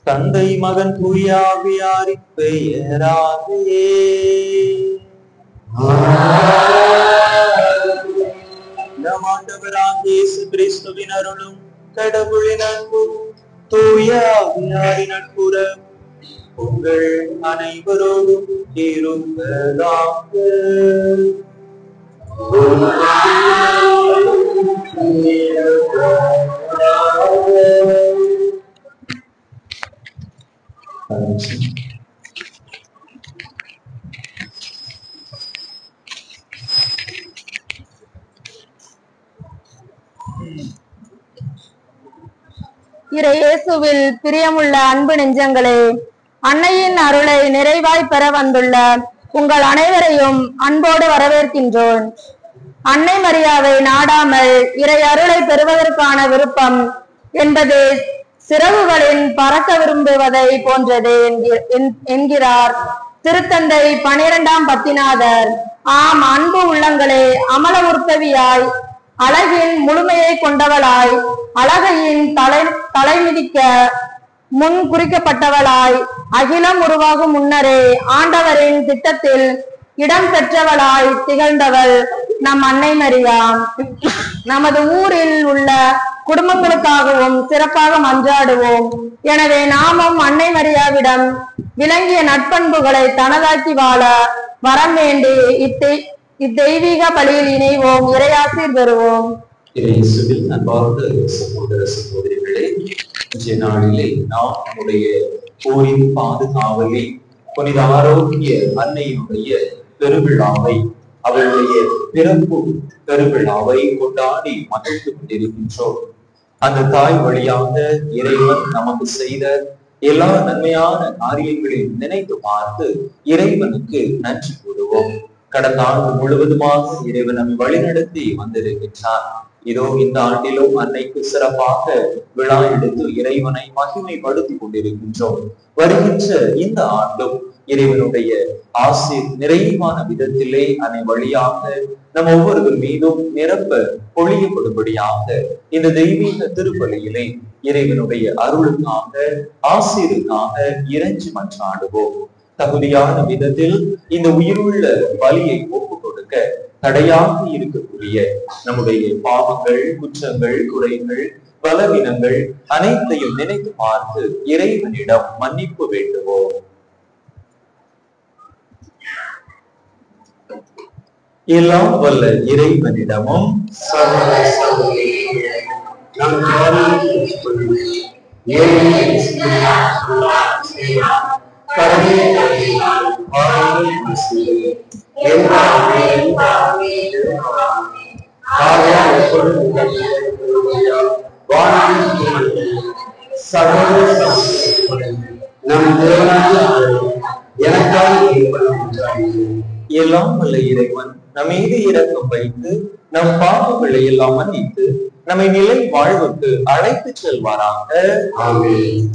தந்தை மகன் தூய ஆவியாரின் பெயராலே நம் ஆண்டவராகிய இயேசு கிறிஸ்துவின் அருளும் கடவுளின் அன்பும் தூய ஆவியாரின் நட்புறவும் உங்கள் அனைவரோடும் இருப்பதாக. இயேசுவில் பிரியமுள்ள அன்பு நெஞ்சங்களே, அன்னையின் அருளை நிறைவாய் பெற வந்துள்ள உங்கள் அனைவரையும் அன்போடு வரவேற்கின்றோம். அன்னை மரியாவை நாடாமல் இறை அருளை பெறுவதற்கான விருப்பம் என்பது சிறகுகளின் பறக்க விரும்புவதை போன்றது என்கிறார் திருத்தந்தை 12ஆம் பத்திநாதர். ஆம் அன்பு உள்ளங்களே, அமல உற்பவியாய் அழகின் முழுமையை கொண்டவளாய் அழகையின் தலைமிதிக்க முன் குறிக்கப்பட்டவளாய் அகிலம் உருவாகும் முன்னரே ஆண்டவரின் திட்டத்தில் இடம் பெற்றவளாய் திகழ்ந்தவள் நம் அன்னை மரியா. நமது ஊரில் உள்ள குடும்பங்களுக்காகவும் சிறப்பாக மன்றாடுவோம். எனவே நாமும் அன்னை மரியாவிடம் விளங்கிய நட்பண்புகளை தனதாக்கி வாழ வரம் வேண்டி இத்தெய்வீக பலியில் இணைவோம். இறையாசீர் பெறுவோம். சகோதர சகோதரிகளே, இன்றைய நாளிலே நாம் நம்முடைய போரின் பாதுகாவலில் புனித ஆரோக்கிய அன்னையினுடைய பெருவிழாவை, அவளுடைய பிறப்பு பெருவிழாவை கொண்டாடி மகிழ்ந்து கொண்டிருக்கின்றோம். அந்த தாய் வழியாக இறைவன் நமக்கு செய்த எல்லா நன்மையான காரியங்களையும் நினைத்து பார்த்து இறைவனுக்கு நன்றி கூறுவோம். கடந்த ஆண்டு முழுவதுமாக இறைவன் நம்மை வழிநடத்தி வந்திருக்கின்றார். இதோ இந்த ஆண்டிலும் அன்னைக்கு சிறப்பாக விழா எடுத்து இறைவனை மகிமைப்படுத்தி கொண்டிருக்கின்றோம். வருகின்ற இந்த ஆண்டும் இறைவனுடைய ஆசை நிறைவான விதத்திலே அன்னை வழியாக நம் ஒவ்வொருவர் மீதும் நிரப்ப பொழியப்படும்படியாக இந்த தெய்வீக திருப்பலியிலே இறைவனுடைய அருளுக்காக ஆசீருக்காக இறைஞ்சி மன்றாடுவோம். தகுதியான விதத்தில் இந்த உயிருள்ள பலியை ஒப்பு கொடுக்க தடையாக இருக்கக்கூடிய நம்முடைய பாவங்கள், குற்றங்கள், குறைகள், பலவீனங்கள் அனைத்தையும் நினைத்து பார்த்து இறைவனிடம் மன்னிப்பு வேண்டுவோம். எல்லாம் வல்ல இறைவனிடமும் எல்லாம் வல்ல இறைவன் நம் மீது இரக்கம் வைத்து நம் பாவங்களை எல்லாம் மன்னித்து நம்மை நிலை வாழ்வுக்கு அழைத்து செல்வாராக. ஆமென்.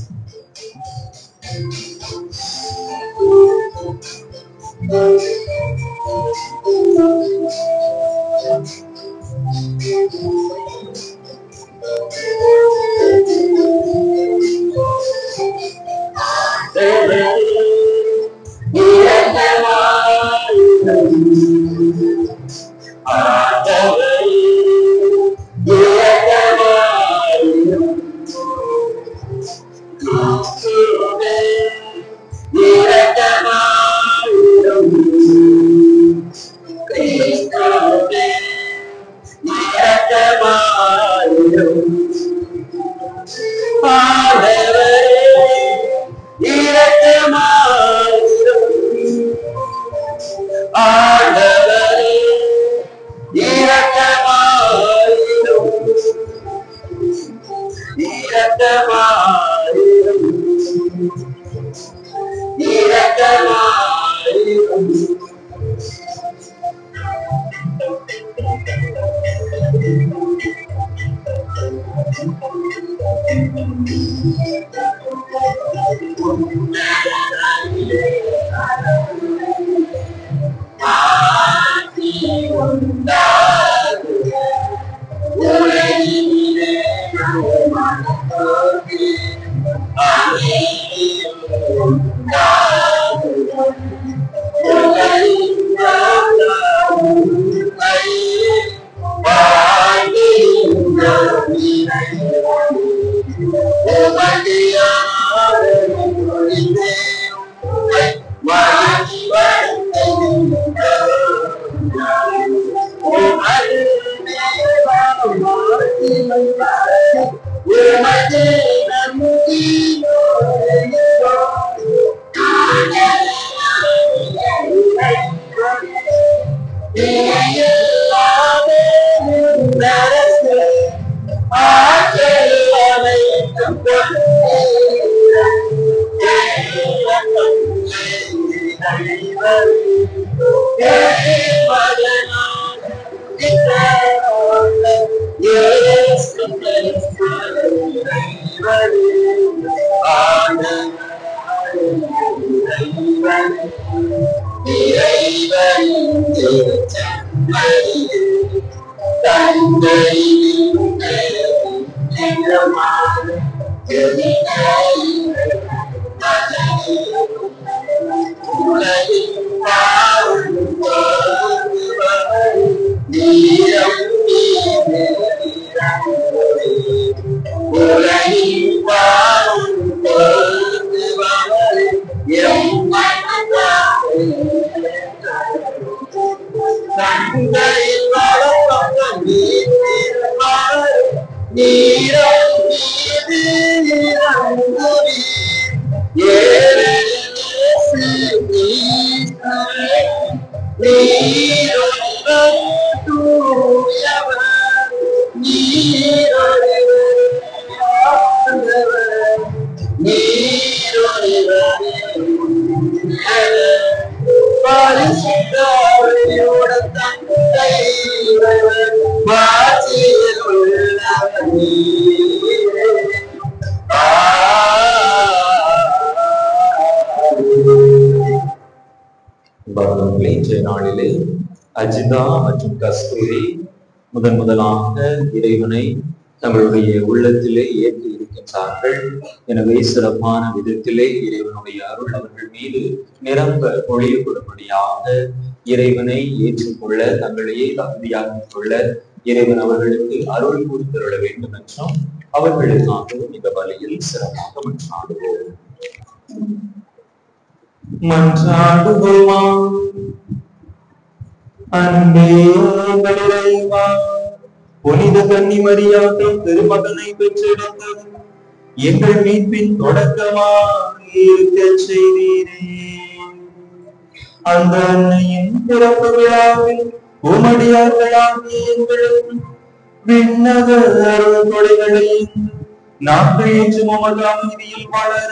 இன்றைய நாளிலே அஜிதா மற்றும் கஸ்தூரி முதலாக இறைவனை தங்களுடைய உள்ளத்திலே ஏற்றி இருக்கின்றார்கள். எனவே சிறப்பான விதத்திலே இறைவனுடைய அருள் அவர்கள் மீது நிரம்ப பொழியப்படும்படியாக இறைவனை ஏற்றுக்கொள்ள தங்களையே தகுதியாக்கிக் கொள்ள இறைவன் அவர்களுக்கு அருள் கூர்த்தருள வேண்டும் என்றும் அவர்களுக்காகவும் இந்த வழியில் சிறப்பாக மன்றாடுவோமா. அன்பே இறைவா, புனித கன்னி மரியாதை திருமகனை பெற்றெடுத்தது எங்கள் மீட்பின் தொடக்கமாக இருக்க செய்தீரே. அந்த அன்னையின் பிறப்பு விழாவில் உமடியார்களாகிய எங்களுக்கு விண்ணக அருள் கொடைகளையும் நாங்கள் ஏற்றும் உமது அமைதியில் வளர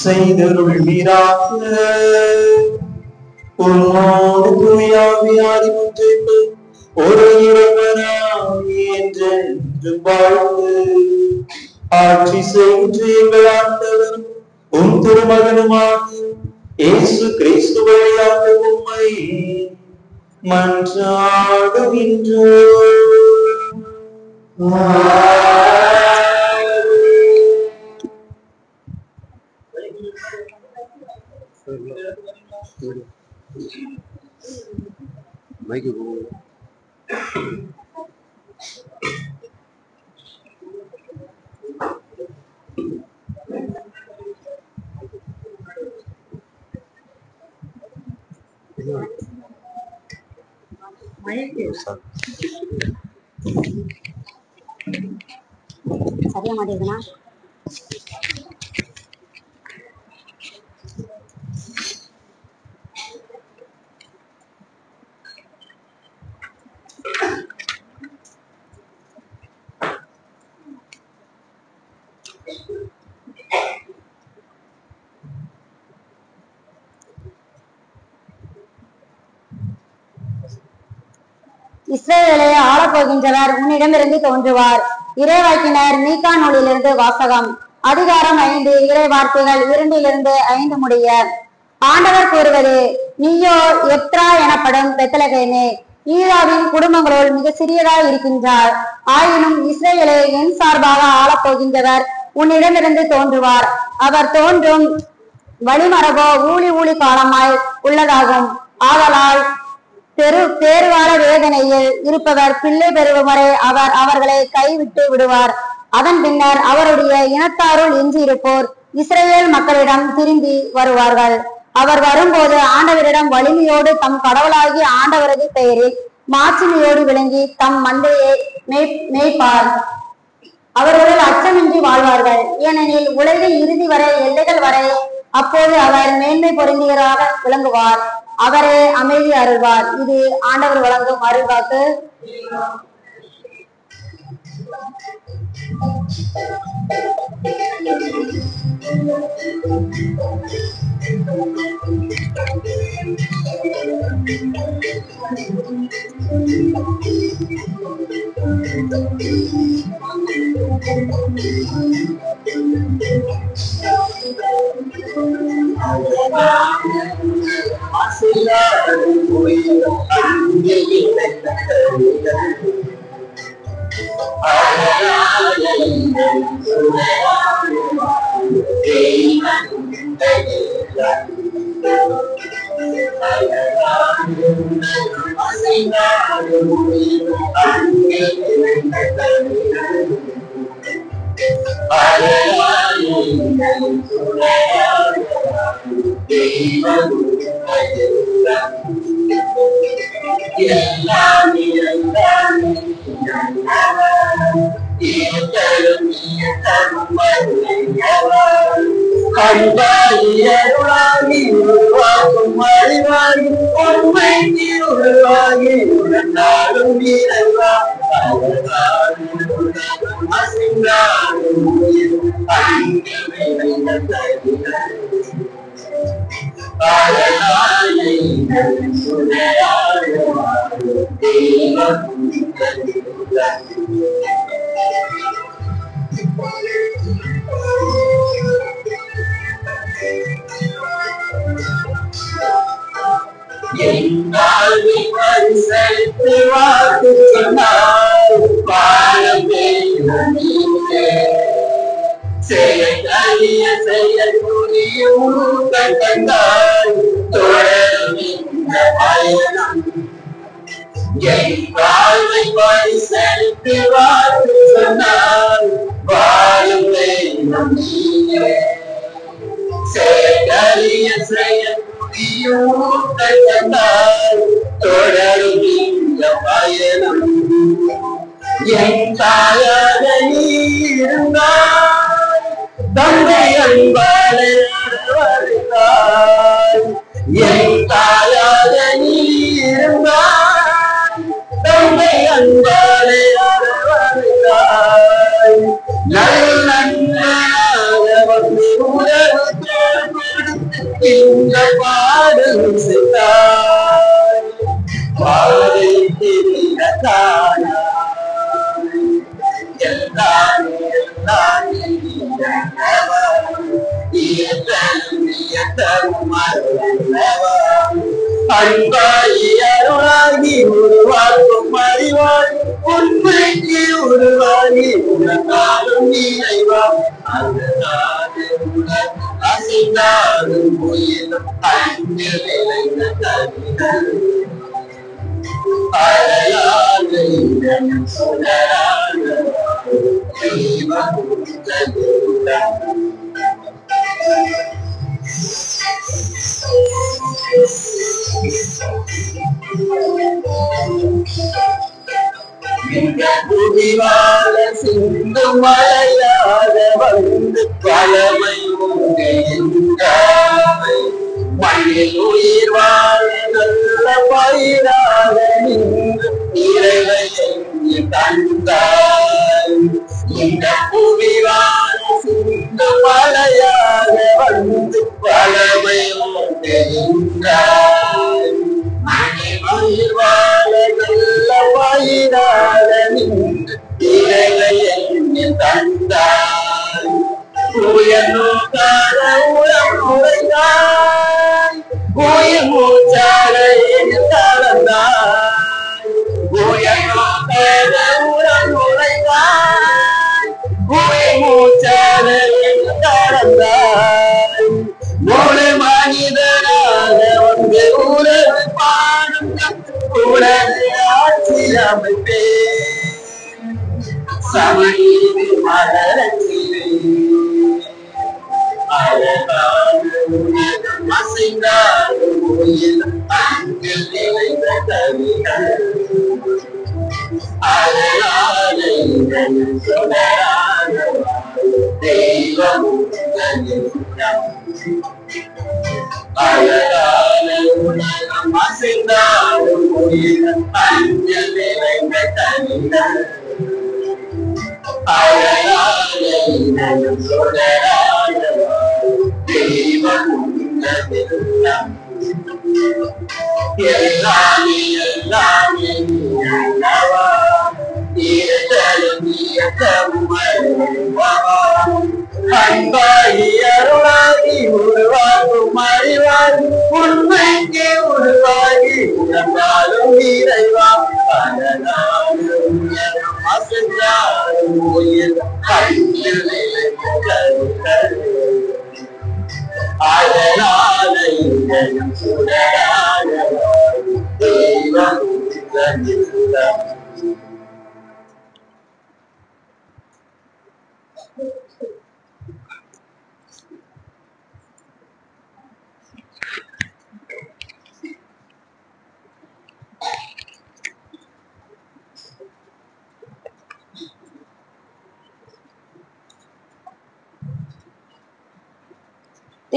செய்தருள்வீராக. உம்மோடு தூயாவியாதி ஒன்றிற்கு ஒரு இறைவனாய் என்றென்று வாழ்ந்து ஆட்சி செய்கின்ற எங்கள் ஆண்டவரும் உம் திருமகனுமாக இயேசு கிறிஸ்து வழியாக உம்மை மன்றாடுகின்றோம். சரியா மாட்டேங்குதுனா இஸ்ரவேலை ஆளப்போகின்றவர் உன்னிடமிருந்து தோன்றுவார். இறைவாக்கினர் மீகா நூலிலிருந்து வாசகம். அதிகாரம் 5 இறை வார்த்தைகள் 2-5 முடிய. ஆண்டவர் கூறுவது, நீயோ எப்ரா எனப்படும் பெத்லகேமே, யூதாவின் குடும்பங்களுள் மிக சிறியதாய் இருக்கின்றார். ஆயினும் இஸ்ரவேலை என் சார்பாக ஆளப்போகின்றவர் உன்னிடமிருந்து தோன்றுவார். அவர் தோன்றும் வழிமரபோ ஊழி காலமாய் உள்ளதாகும். ஆதலால் பேறுகால வேதனையில் இருப்பவர் பிள்ளை பெறும் வரை அவர் அவர்களை கைவிட்டு விடுவார். அதன் பின்னர் அவருடைய இனத்தாருள் எஞ்சி இருப்போர் இஸ்ரவேல் மக்களிடம் திரும்பி வருவார்கள். அவர் வரும்போது ஆண்டவரிடம் வலிமையோடு தம் கடவுளாகிய ஆண்டவரது பெயரில் மாட்சிமையோடு விளங்கி தம் மந்தையை மேய்ப்பார். அவர்கள் அச்சமின்றி வாழ்வார்கள். ஏனெனில் உலகின் இறுதி வரை எல்லைகள் வரை அப்போது அவர் மேன்மை பொருந்தியராக விளங்குவார். அவரே அமைதி அருள்வார். இது ஆண்டவர் வழங்கும் அருள்வாக்கு. அன்பாகி அருளாகி உருவாக்கும் அறிவாகி உண்மைக்கு உருவாகி உடனாலும் இறைவா பரிசளித்து வாக்கு சொன்னார் பாலமே செயற்கரிய செயற்குரியும் கண்டாய் தொடரும் இந்த பயணம் என் வாழ்வை பரிசளித்து வாக்கு சொன்னார் பாலமே செயற்கரிய செயற்குரியும் கண்டாய் தொடரும் இந்த பயணம் என் தாயாக நீ இருந்தாய் தந்தை அன்பாலே வருகிறாய் என் தாயாக நீ இருந்தாய் தந்தை அன்பாலே வருகிறாய் நல்ல வந்து உறவு இந்த பாடல் செய்தாய் பாதை தெரிய தாயா அன்பாகி அருளாகி உருவாக்கும் அறிவாய் உண்மைக்கு உருவாகி உனக்காலும் இறைவா அசைந்தாலும் உயிரும் அன்பு விளைந்த தவிர அழகாக சுடராக புதிவாக சிந்து மலையாக வந்து பழமை மண்ணில் உயிர் வாழ நல்ல பயிராக நின்று இறைவை தந்தாய் இந்த புவிவான சிந்து மலையாக வந்து பழமை மண்ணில் உயிர் வாழ நல்ல பயிராக நின்று இறைவை தந்தாய் உயர் நோக்காத உரம் உரைந்தாய் உயிர் மூச்சாலை கலந்தாய் உயர் நோக்காத உரம் உரைந்தாய் உயிர் மூச்சாலை கலந்தாய் ஒரு மனிதனாக வந்து உறவு பாடும் உலக ஆட்சி அமைப்பே சமநீதி மலரச்சிலே அன்பாகி அருளாகி உருவாக்கும் அறிவாகி உண்மைக்கு உருவாகி உணர்ந்தாலும் இறைவா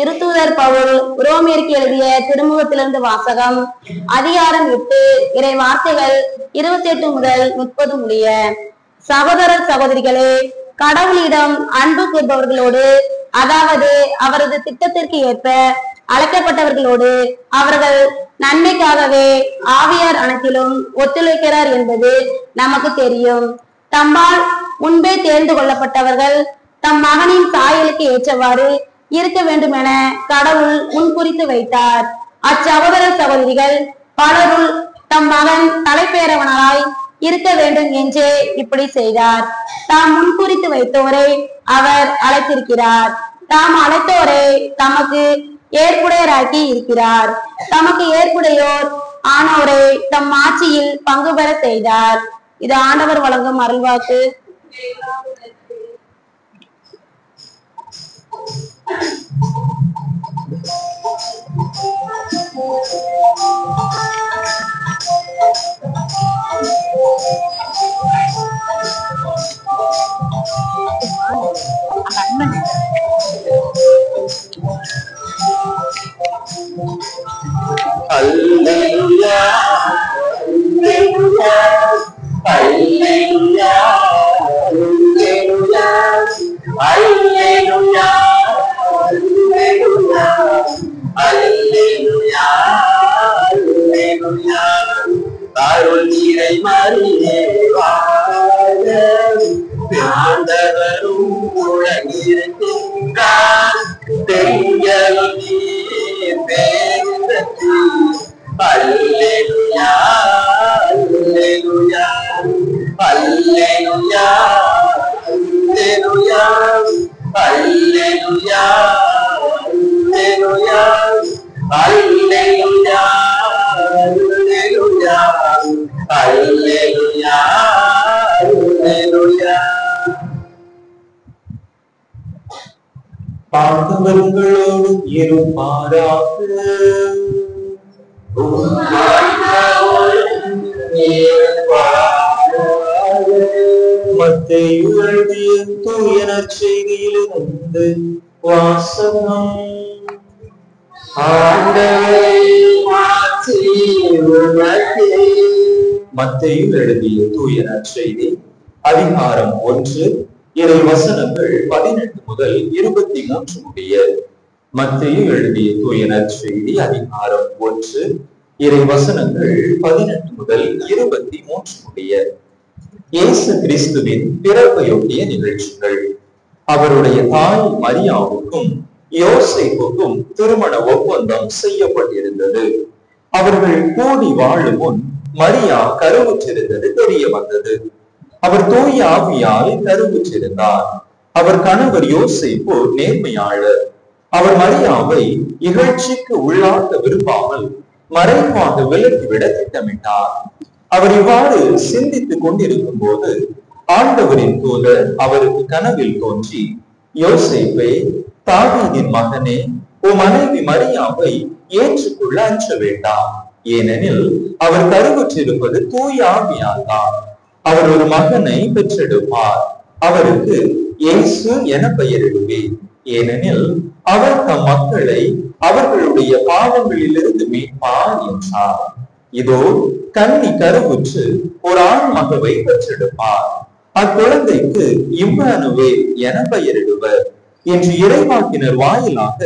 திருத்தூதர் பவுல் ரோமியருக்கு எழுதிய திருமுகத்திலிருந்து வாசகம். அதிகாரம் 8, இறை வார்த்தைகள் 28 முதல் 30 முடிய. சகோதர சகோதரிகளே, கடவுளிடம் அன்பு கூறுபவர்களோடு, அதாவது அவரது திட்டத்திற்கு ஏற்ப அழைக்கப்பட்டவர்களோடு அவர்கள் நன்மைக்காகவே ஆவியார் அனைத்திலும் ஒத்துழைக்கிறார் என்பது நமக்கு தெரியும். தம்மால் முன்பே தேர்ந்து கொள்ளப்பட்டவர்கள் தம் மகனின் சாயலுக்கு ஏற்றவாறு இருக்க வேண்டும் என கடவுள் முன்குறித்து வைத்தார். அச்சகோதர சகோதரிகள் பலருள் தம் மகன் தலைப்பேரவனாய் இருக்க வேண்டும் என்றே இப்படி செய்தார். தாம் முன்குறித்து வைத்தோரை அவர் அழைத்திருக்கிறார். தாம் அழைத்தோரை தமக்கு ஏற்புடையராக்கி இருக்கிறார். தமக்கு ஏற்புடையோர் ஆனோரை தம் ஆட்சியில் பங்கு பெற செய்தார். இது ஆண்டவர் வழங்கும் அருள்வாக்கு. அல்லேலூயா, அல்லேலூயா, அல்லேலூயா, அல்லேலூயா, அல்லேலூயா, அல்லேலூயா, அல்லேலூயா, அல்லேலூயா. அருள் நிறை மரியே வாழ்க, ஆண்டவரும் உலகிருக்கின்றார். தெய்வம் நீர் பேரின்பத்து. அல்லேலூயா, அல்லேலூயா, அல்லேலூயா, அல்லேலூயா, அல்லேலூயா, அல்லேலூயா, அல்லேலூயா, அல்லேலூயா, அல்லேலூயா, அல்லேலூயா. பார்த்தவர்களோடு இருப்பாராக. மத்தேயு எழுதிய தூய நற்செய்தியிலிருந்து வாசகம். மத்தேயு எழுதிய தூய நற்செய்தி அதிகாரம் 1, இறை வசனங்கள் 18 முதல் 23 முடிய. மத்தேயு எழுதிய தூய நற்செய்தி அதிகாரம் 1, இறை வசனங்கள் 18 முதல் 23 முடிய. இயேசு கிறிஸ்துவின் பிறப்பையொட்டிய நிகழ்ச்சிகள். அவருடைய தாய் மரியாவுக்கும் யோசேப்புக்கும் திருமண ஒப்பந்தம் செய்யப்பட்டிருந்தது. அவர்கள் கூடி வாழும் முன் மரியா கருவுற்றிருந்தது தெரிய வந்தது. அவர் தூய ஆவியால் கருவுற்றிருந்தார். அவர் கணவர் யோசேப்பு நேர்மையாளர். அவர் மரியாவை இகழ்ச்சிக்கு உள்ளாக்க விரும்பாமல் மறைவாக விலக்கிவிட திட்டமிட்டார். அவர் இவ்வாறு சிந்தித்துக் கொண்டிருக்கும் போது ஆண்டவரின் தூதர் அவருக்கு கனவில் தோன்றி, யோசேப்பே, தாவீதின் மகனே, உன் மனைவி மரியாவை ஏற்றுக்கொள்ள அஞ்ச வேண்டாம். ஏனெனில் அவர் கருவுற்றிருப்பது தூய ஆவியால் தான். அவர் ஒரு மகனை பெற்றெடுப்பார். அவருக்கு இயேசு என பெயரிடுவேன். ஏனெனில் அவர் தம் மக்களை அவர்களுடைய பாவங்களிலிருந்து மீட்பார் என்றார். இதோ, கன்னி கருவுற்று ஒரு ஆண் மகவை பெற்றெடுப்பார். அக்குழந்தைக்கு இம்மானுவேல் என பெயரிடுவர் என்று இறைவாக்கினர் வாயிலாக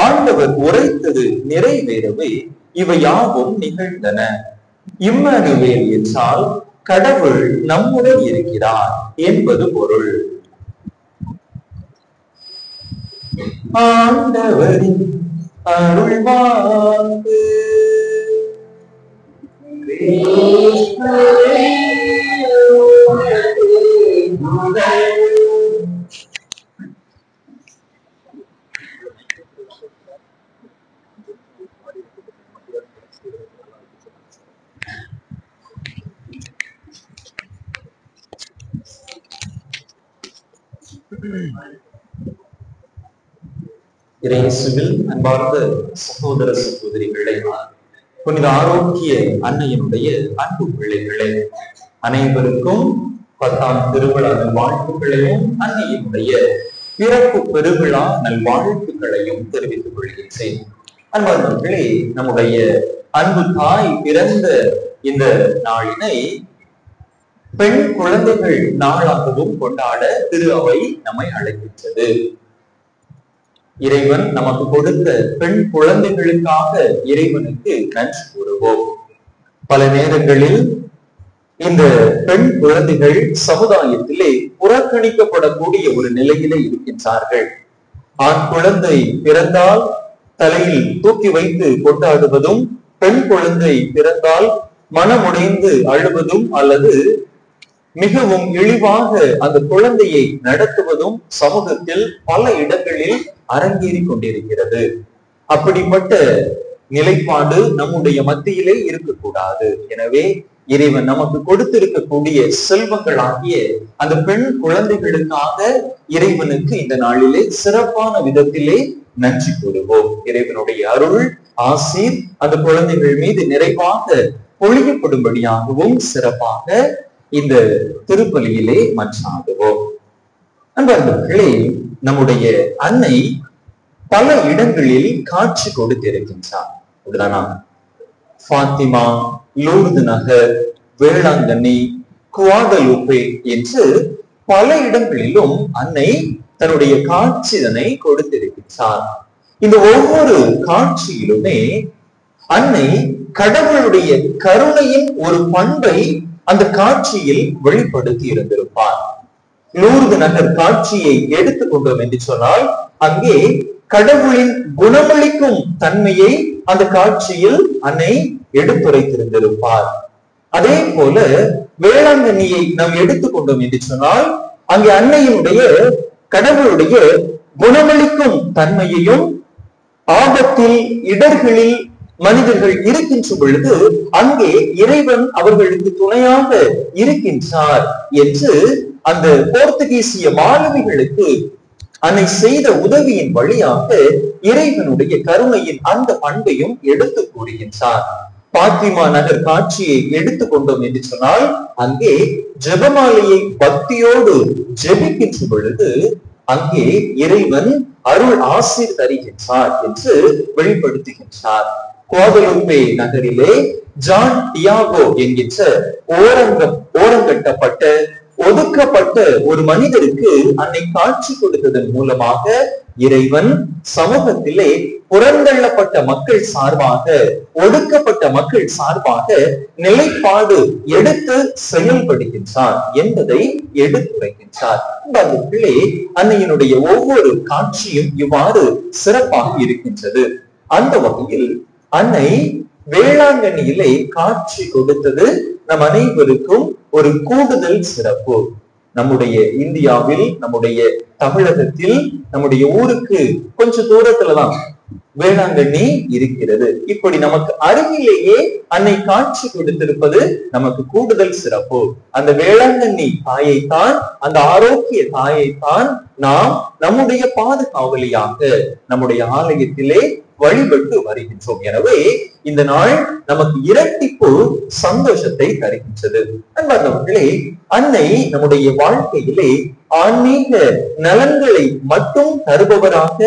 ஆண்டவர் உரைத்தது நிறைவேறவே இவை யாவும் நிகழ்ந்தன. இம்மானுவேல் என்றால் கடவுள் நம்முடன் இருக்கிறார் என்பது பொருள். ஆண்டவரின் அருள்வாக்கு. இயேசுவில் அன்பார்ந்த சகோதர சகோதரிகளே, புனித ஆரோக்கிய அன்னையினுடைய அன்பு பிள்ளைகளே, அனைவருக்கும் 10ஆம் திருவிழா வாழ்த்துக்களையும் அன்னையினுடைய பிறப்பு பெருவிழா நல்வாழ்த்துக்களையும் தெரிவித்துக் கொள்கின்றேன். அன்பர்களே, நம்முடைய அன்பு தாய் பிறந்த இந்த நாளினை பெண் குழந்தைகள் நாளாகவும் கொண்டாட திரு அவை நம்மை அழைக்கின்றது. இறைவன் நமக்கு கொடுத்த பெண் குழந்தைகளுக்காக இறைவனுக்கு நன்றி கூறுவோம். பல நேரங்களில் இந்த பெண் குழந்தைகள் சமுதாயத்திலே புறக்கணிக்கப்படக்கூடிய ஒரு நிலையிலே இருக்கின்றார்கள். ஆண் குழந்தை பிறந்தால் தலையில் தூக்கி வைத்து கொண்டாடுவதும், பெண் குழந்தை பிறந்தால் மனமுடைந்து அழுவதும் அல்லது மிகவும் இழிவாக அந்த குழந்தையை நடத்துவதும் சமூகத்தில் பல இடங்களில் அரங்கேறி கொண்டிருக்கிறது. அப்படிப்பட்ட நிலைப்பாடு நம்முடைய மத்தியிலே இருக்கக்கூடாது. எனவே இறைவன் நமக்கு கொடுத்திருக்கக்கூடிய செல்வங்களாகிய அந்த பெண் குழந்தைகளுக்காக இறைவனுக்கு இந்த நாளிலே சிறப்பான விதத்திலே நன்றி கூறுவோம். இறைவனுடைய அருள் ஆசீர் அந்த குழந்தைகள் மீது நிறைவாக பொழியப்படும்படியாகவும் சிறப்பாக இந்த திருப்பலியிலே மன்றாடுவோம். நண்பர்களே, நம்முடைய அன்னை பல இடங்களில் காட்சி கொடுத்திருக்கின்றார். அப்படிதானா? ஃபாத்திமா, லூர்து நகர், வேளாங்கண்ணி, குவாடலூப்பே என்று பல இடங்களிலும் அன்னை தன்னுடைய காட்சிதனை கொடுத்திருக்கின்றார். இந்த ஒவ்வொரு காட்சியிலுமே அன்னை கடவுளுடைய கருணையின் ஒரு பண்பை அந்த காட்சியில் வெளிப்படுத்தி இருந்திருப்பார். லூர்து நகர் காட்சியை எடுத்துக்கொண்டோம் என்று சொன்னால் அங்கே கடவுளின் குணமளிக்கும் தன்மையை அந்த காட்சியில் அன்னை எடுத்துரைத்திருந்திருப்பார். அதே போல வேளாங்கண்ணியை நாம் எடுத்துக்கொண்டோம் என்று சொன்னால் அங்கே அன்னையினுடைய கடவுளுடைய குணமளிக்கும் தன்மையையும், ஆபத்தில் இடர்களில் மனிதர்கள் இருக்கின்ற பொழுது அங்கே இறைவன் அவர்களுக்கு துணையாக இருக்கின்றார் என்று அந்த போர்த்துகீசிய மாலுமிகளுக்கு அன்னை செய்த உதவியின் வழியாக இறைவனுடைய கருணையின் அந்த பண்பையும் எடுத்து கூறுகின்றார். பாத்திமா நகர் காட்சியை எடுத்துக்கொண்டோம் என்று சொன்னால் அங்கே ஜெபமாலையை பக்தியோடு ஜெபிக்கின்ற பொழுது அங்கே இறைவன் அருள் ஆசீர் தருகின்றார் என்று வெளிப்படுத்துகின்றார். குவாடலூப்பே நகரிலே ஜான் டியாகோ என்கின்ற ஓரங்கட்டப்பட்ட ஒதுக்கப்பட்ட ஒரு மனிதருக்கு அன்னை காட்சி கொடுத்ததன் மூலமாக இறைவன் சமூகத்திலே புறந்தள்ளப்பட்ட மக்கள் சார்பாக, ஒடுக்கப்பட்ட மக்கள் சார்பாக நிலைப்பாடு எடுத்து செயல்படுகின்றார் என்பதை எடுத்துரைக்கின்றார். அன்னையினுடைய ஒவ்வொரு காட்சியும் இவ்வாறு சிறப்பாக இருக்கின்றது. அந்த வகையில் அன்னை வேளாங்கண்ணியிலே காட்சி கொடுத்தது நம் அனைவருக்கும் ஒரு கூடுதல் சிறப்பு. நம்முடைய இந்தியாவில், நம்முடைய தமிழகத்தில், நம்முடைய ஊருக்கு கொஞ்சம் தூரத்துலதான் வேளாங்கண்ணி இருக்கிறது. இப்படி நமக்கு அருகிலேயே அன்னை காட்சி கொடுத்திருப்பது நமக்கு கூடுதல் சிறப்பு. அந்த வேளாங்கண்ணி தாயைத்தான், அந்த ஆரோக்கிய தாயைத்தான் நாம் நம்முடைய பாதுகாவலியாக நம்முடைய ஆலயத்திலே வழிபட்டு வருகின்றோம். எனவே இந்த நாள் நமக்கு இரட்டிப்பு சந்தோஷத்தை தருகின்றது. அன்பர்களே, அன்னை நம்முடைய வாழ்க்கையிலே ஆன்மீக நலன்களை மட்டும் தருபவராக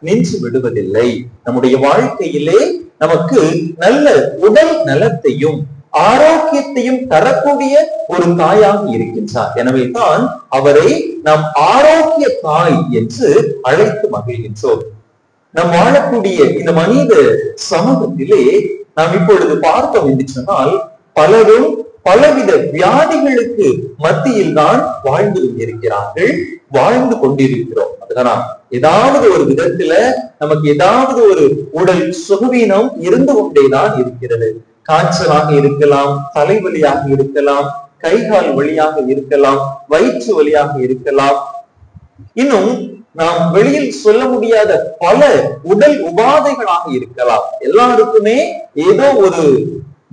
நின்று விடுவதில்லை. நம்முடைய வாழ்க்கையிலே நமக்கு நல்ல உடல் நலத்தையும் ஆரோக்கியத்தையும் தரக்கூடிய ஒரு தாயாக இருக்கின்றார். எனவே தான் அவரை நாம் ஆரோக்கிய தாய் என்று அழைத்து மகிழ்கின்றோம். நாம் வாழக்கூடிய இந்த மனித சமூகத்திலே நாம் இப்பொழுது பார்த்தோம் என்று சொன்னால் பலரும் பலவித வியாதிகளுக்கு மத்தியில் தான் வாழ்ந்து கொண்டிருக்கிறார்கள், வாழ்ந்து கொண்டிருக்கிறோம். அதுதான் ஏதாவது ஒரு விதத்துல நமக்கு ஏதாவது ஒரு உடல் சுகவீனம் இருந்து கொண்டேதான் இருக்கிறது. காய்ச்சலாக இருக்கலாம், தலைவலியாக இருக்கலாம், கைகால் வலியாக இருக்கலாம், வயிற்று வலியாக இருக்கலாம், இன்னும் நாம் வெளியில் சொல்ல முடியாத பல உடல் உபாதைகளாக இருக்கலாம். எல்லாருக்குமே ஏதோ ஒரு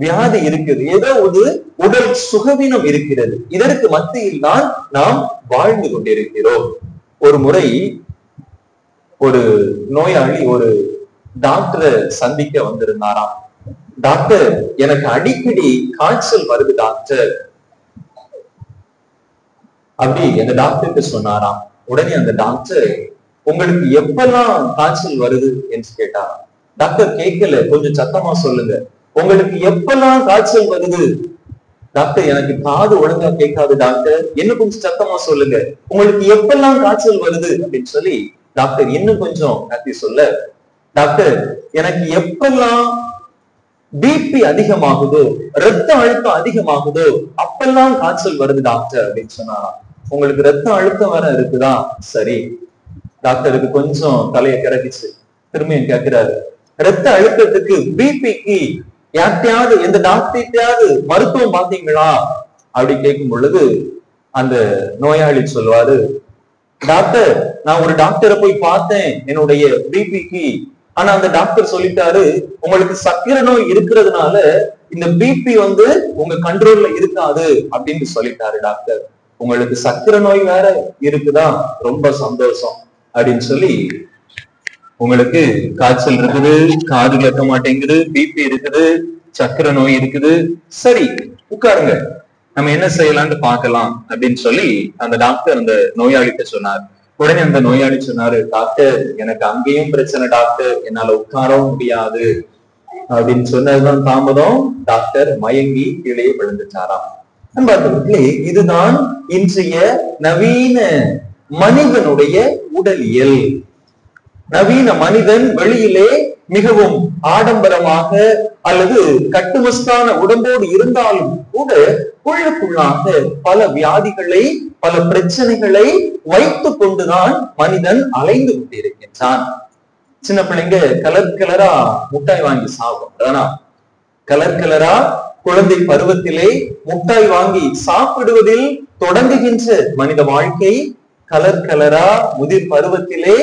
வியாதி இருக்குது, ஏதோ ஒரு உடல் சுகவீனம் இருக்கிறது. இதற்கு மத்தியில் தான் நாம் வாழ்ந்து கொண்டிருக்கிறோம். ஒரு முறை ஒரு நோயாளி ஒரு டாக்டரை சந்திக்க வந்திருந்தாராம். டாக்டர், எனக்கு அடிக்கடி காய்ச்சல் வருது டாக்டர் அப்படி அந்த டாக்டருக்கு சொன்னாராம். உடனே அந்த டாக்டர், உங்களுக்கு எப்பெல்லாம் காய்ச்சல் வருது என்று கேட்டார். டாக்டர் கேட்கல, கொஞ்சம் சத்தமா சொல்லுங்க, உங்களுக்கு எப்பெல்லாம் காய்ச்சல் வருது? டாக்டர், எனக்கு காது ஒழுங்கா கேட்காது டாக்டர், இன்னும் கொஞ்சம் சத்தமா சொல்லுங்க, உங்களுக்கு எப்பெல்லாம் காய்ச்சல் வருது அப்படின்னு சொல்லி டாக்டர் இன்னும் கொஞ்சம் கத்தி சொல்ல, டாக்டர், எனக்கு எப்பெல்லாம் பிபி அதிகமாகுதோ, ரத்த அழுத்தம் அதிகமாகுதோ அப்பெல்லாம் காய்ச்சல் வருது டாக்டர் அப்படின்னு சொன்னா. உங்களுக்கு ரத்த அழுத்தம் வேற இருக்குதா? சரி. டாக்டருக்கு கொஞ்சம் தலையை கிறக்கிச்சு. திரும்பியும் கேட்கிறாரு, ரத்த அழுத்தத்துக்கு பிபிக்கு யார்ட்டையாவது, எந்த டாக்டர்கிட்டயாவது மருத்துவம் பார்த்தீங்களா அப்படி கேட்கும் பொழுது அந்த நோயாளி சொல்வாரு, டாக்டர், நான் ஒரு டாக்டரை போய் பார்த்தேன் என்னுடைய பிபிக்கு. ஆனா அந்த டாக்டர் சொல்லிட்டாரு, உங்களுக்கு சர்க்கரை நோய் இருக்கிறதுனால இந்த பிபி உங்க கண்ட்ரோல்ல இருக்காது அப்படின்னு சொல்லிட்டாரு டாக்டர். உங்களுக்கு சர்க்கரை நோய் வேற இருக்குதா? ரொம்ப சந்தோஷம் அப்படின்னு சொல்லி, உங்களுக்கு காய்ச்சல் இருக்குது, காது கேட்க மாட்டேங்குது, பிபி இருக்குது, சர்க்கரை நோய் இருக்குது, சரி உட்காருங்க, நம்ம என்ன செய்யலாம்னு பார்க்கலாம் அப்படின்னு சொல்லி அந்த டாக்டர் அந்த நோயாளிகிட்ட சொன்னார். உடனே அந்த நோயாளி சொன்னாரு, டாக்டர், எனக்கு அங்கேயும் பிரச்சனை டாக்டர், என்னால உட்காரவும் முடியாது அப்படின்னு சொன்னதுதான் தாமதம். டாக்டர் மயங்கி கீழே விழுந்துட்டாராம். நண்பர்களே, இதுதான் இன்றைய நவீன மனிதனுடைய உடலியல். நவீன மனிதன் வெளியிலே மிகவும் ஆடம்பரமாக அல்லது கட்டுமஸ்தான உடம்போடு இருந்தாலும் கூட உள்ளுக்குள்ளாக பல வியாதிகளை, பல பிரச்சனைகளை வைத்துக் கொண்டுதான் மனிதன் அலைந்து கொண்டிருக்கின்றான். சின்ன பிள்ளைங்க கலர் கலரா முட்டாய் வாங்கி சாப்பிடும். கலர் கலரா குழந்தை பருவத்திலே முட்டாய் வாங்கி சாப்பிடுவதில் தொடங்குகின்ற மனித வாழ்க்கை, கலர் கலரா முதிர் பருவத்திலே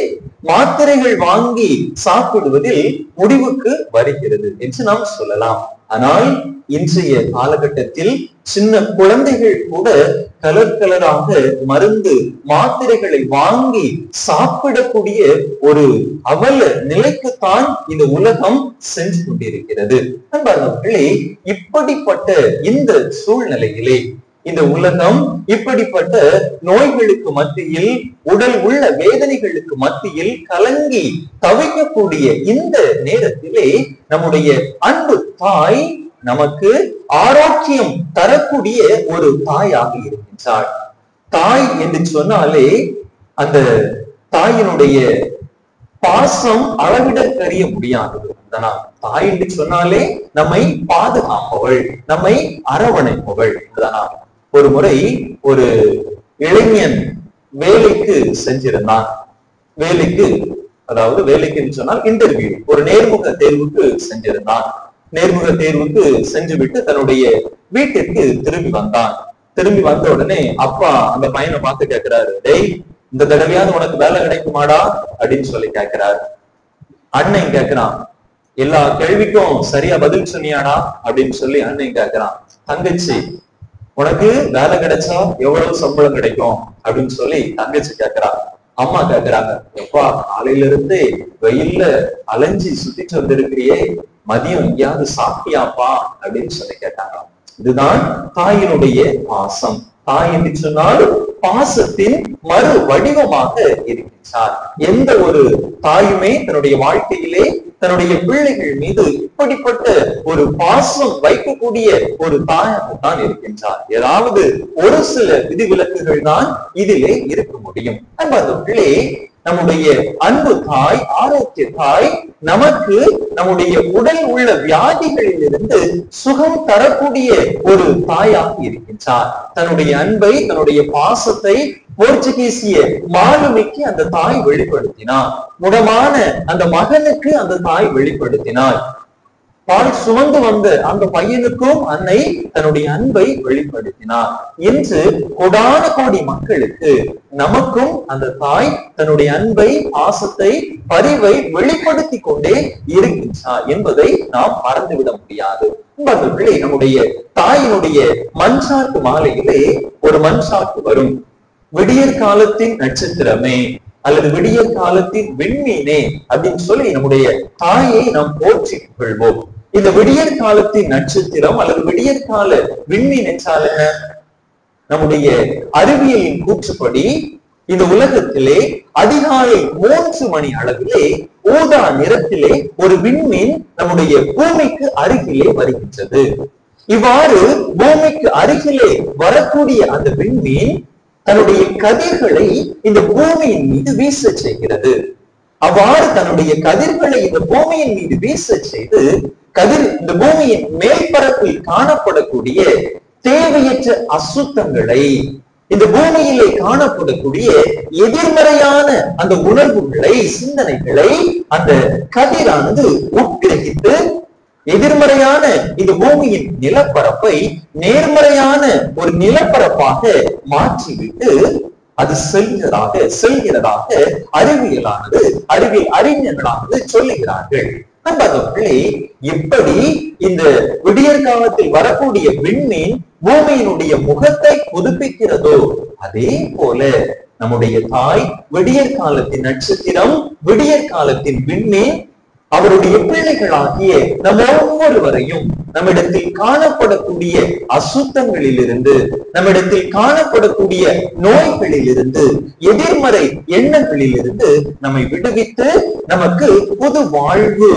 மாத்திரைகள் வாங்கி சாப்பிடுவதில் முடிவுக்கு வருகிறது என்று நாம் சொல்லலாம். ஆனால் இன்றைய காலகட்டத்தில் சின்ன குழந்தைகள் கூட கலர் கலராக மருந்து மாத்திரைகளை வாங்கி சாப்பிடக்கூடிய ஒரு அவல நிலைக்குத்தான் இந்த உலகம் சென்று கொண்டிருக்கிறது. நண்பர்களே, இப்படிப்பட்ட இந்த சூழ்நிலையிலே இந்த உலகம் இப்படிப்பட்ட நோய்களுக்கு மத்தியில், உடல் உள்ள வேதனைகளுக்கு மத்தியில் கலங்கி தவிக்கக்கூடிய இந்த நேரத்திலே நம்முடைய அன்பு தாய் நமக்கு ஆரோக்கியம் தரக்கூடிய ஒரு தாயாக இருக்கின்றாள். தாய் என்று சொன்னாலே அந்த தாயினுடைய பாசம் அளவிட தெரிய முடியாதது. அதனால் தாய் என்று சொன்னாலே நம்மை பாதுகாப்பவள், நம்மை அரவணைப்பவள். அதனால் ஒரு முறை ஒரு இளைஞன் வேலைக்கு சென்றிருந்தான். வேலைக்கு சொன்னால் இன்டர்வியூ, ஒரு நேர்முக தேர்வுக்கு சென்றிருந்தான். நேர்முக தேர்வுக்கு சென்று விட்டு தன்னுடைய வீட்டிற்கு திரும்பி வந்தான். திரும்பி வந்த உடனே அப்பா அந்த பையனை பார்த்து கேட்கிறாரு, டேய், இந்த தடவையாவது உனக்கு வேலை கிடைக்குமாடா அப்படின்னு சொல்லி கேட்கிறாரு. அண்ணன் கேட்கிறான், எல்லா கேள்விக்கும் சரியா பதில் சொன்னியாடா அப்படின்னு சொல்லி அண்ணன் கேட்கிறான். தங்கச்சி, உனக்கு வேலை கிடைச்சா எவ்வளவு சம்பளம் கிடைக்கும் அப்படின்னு சொல்லி தங்கச்சி கேட்கிறா. அம்மா கேட்கிறாங்க, எப்பா காலையில இருந்து வெயில்ல அலைஞ்சி சுத்திட்டு வந்திருக்கிறியே, மதியம் எங்கேயாவது சாப்பிட்டியாப்பா அப்படின்னு சொல்லி கேட்டாங்க. இதுதான் தாயினுடைய பாசம். தாய் என்று சொன்னால் பாசத்தின் மறு வடிவமாக இருக்கின்றார். எந்த ஒரு தாயுமே தன்னுடைய வாழ்க்கையிலே தன்னுடைய பிள்ளைகள் மீது இப்படிப்பட்ட ஒரு பாசம் வைக்கக்கூடிய ஒரு தாயாகத்தான் இருக்கின்றார். ஏதாவது ஒரு சில விதிவிலக்குகள் தான் இதிலே இருக்க முடியும். அன்பர்களே, நம்முடைய அன்பு தாய், ஆரோக்கிய தாய் நமக்கு நம்முடைய உடல் உள்ள வியாதிகளில் இருந்து சுகம் தரக்கூடிய ஒரு தாயாக இருக்கின்றார். தன்னுடைய அன்பை, தன்னுடைய பாசத்தை போர்ச்சுகீசிய மாலுமிக்கு அந்த தாய் வெளிப்படுத்தினார். முடமான அந்த மகனுக்கு அந்த தாய் வெளிப்படுத்தினார். பால் சுமந்து வந்த அந்த பையனுக்கும் அன்னை தன்னுடைய அன்பை வெளிப்படுத்தினார். இன்று கோடான கோடி மக்களுக்கு, நமக்கும் அந்த தாய் தன்னுடைய அன்பை, பாசத்தை, பரிவை வெளிப்படுத்தி கொண்டே இருக்கின்றார் என்பதை நாம் மறந்துவிட முடியாது. நண்பர்களே, நம்முடைய தாயினுடைய மன்சாட்டு மாலையிலே ஒரு மன்சாட்டு வரும். விடியற் காலத்தின் நட்சத்திரமே அல்லது விடியற் காலத்தின் விண்மீனே அப்படின்னு சொல்லி நம்முடைய தாயை நாம் போற்றி கொள்வோம். இந்த விடியற் காலத்தின் நட்சத்திரம் அல்லது விடியற் கால விண்மீன் என்றால் என்ன? நம்முடைய அறிவியலின் கூற்றுப்படி இந்த உலகத்திலே அதிகாலை 3 மணி அளவிலே ஊதா நிறத்திலே ஒரு விண்மீன் நம்முடைய பூமிக்கு அருகிலே வருகின்றது. இவ்வாறு பூமிக்கு அருகிலே வரக்கூடிய அந்த விண்மீன் தன்னுடைய கதிர்களை இந்த பூமியின் மீது வீச செய்கிறது. அவ்வாறு தன்னுடைய கதிர்களை இந்த பூமியின் மீது வீச செய்து இந்த பூமியின் மேல்பரப்பில் காணப்படக்கூடிய தேவையற்ற அசுத்தங்களை, இந்த பூமியிலே காணப்படக்கூடிய எதிர்மறையான அந்த உணர்வுகளை, சிந்தனைகளை அந்த கதிரானது உட்கிரகித்து எதிர்மறையான இந்த பூமியின் நிலப்பரப்பை நேர்மறையான ஒரு நிலப்பரப்பாக மாற்றிவிட்டு அது செல்கிறதாக அறிவியல் அறிஞர்களானது சொல்லுகிறார்கள். நண்பர்களே, எப்படி இந்த விடியற் காலத்தில் வரக்கூடிய விண்மீன் பூமியினுடைய முகத்தை புதுப்பிக்கிறதோ அதே போல நம்முடைய தாய் விடியற் காலத்தின் நட்சத்திரம், விடியற் காலத்தின் விண்மீன் அவருடைய பிள்ளைகளாகிய நம்ம ஒவ்வொருவரையும் நம்மிடத்தில் காணப்படக்கூடிய அசுத்தங்களிலிருந்து, நம்மிடத்தில் காணப்படக்கூடிய நோய்களிலிருந்து, எதிர்மறை எண்ணங்களிலிருந்து நம்மை விடுவித்து நமக்கு புது வாழ்வு,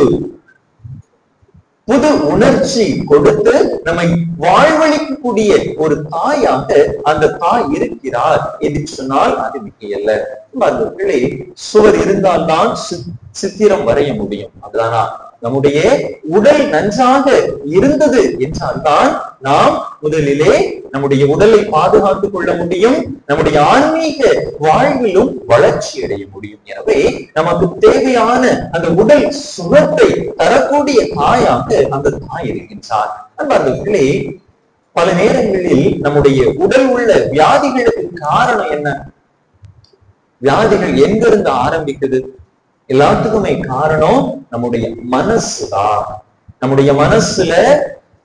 புது உணர்ச்சி கொடுத்து நம்மை வாழ்வளிக்கக்கூடிய ஒரு தாயாக அந்த தாய் இருக்கிறார் என்று சொன்னால் அது மிகையல்ல. பிள்ளை சுவர் இருந்தால்தான் சித்திரம் வரைய முடியும். அதுதானா? நம்முடைய உடல் நன்றாக இருந்தது என்றால்தான் நாம் முதலிலே நம்முடைய உடலை பாதுகாத்துக் கொள்ள முடியும், நம்முடைய ஆன்மீக வாழ்விலும் வளர்ச்சி அடைய முடியும். எனவே நமக்கு தேவையான அந்த உடல் சுகத்தை தரக்கூடிய தாயாக அந்த தாய் இருக்கின்றார். அன்பார்களே, பல நேரங்களில் நம்முடைய உடல் உள்ள வியாதிகளுக்கு காரணம் என்ன? வியாதிகள் எங்கிருந்து ஆரம்பிக்குது? எல்லாத்துக்குமே காரணம் நம்முடைய மனசுதான். நம்முடைய மனசுல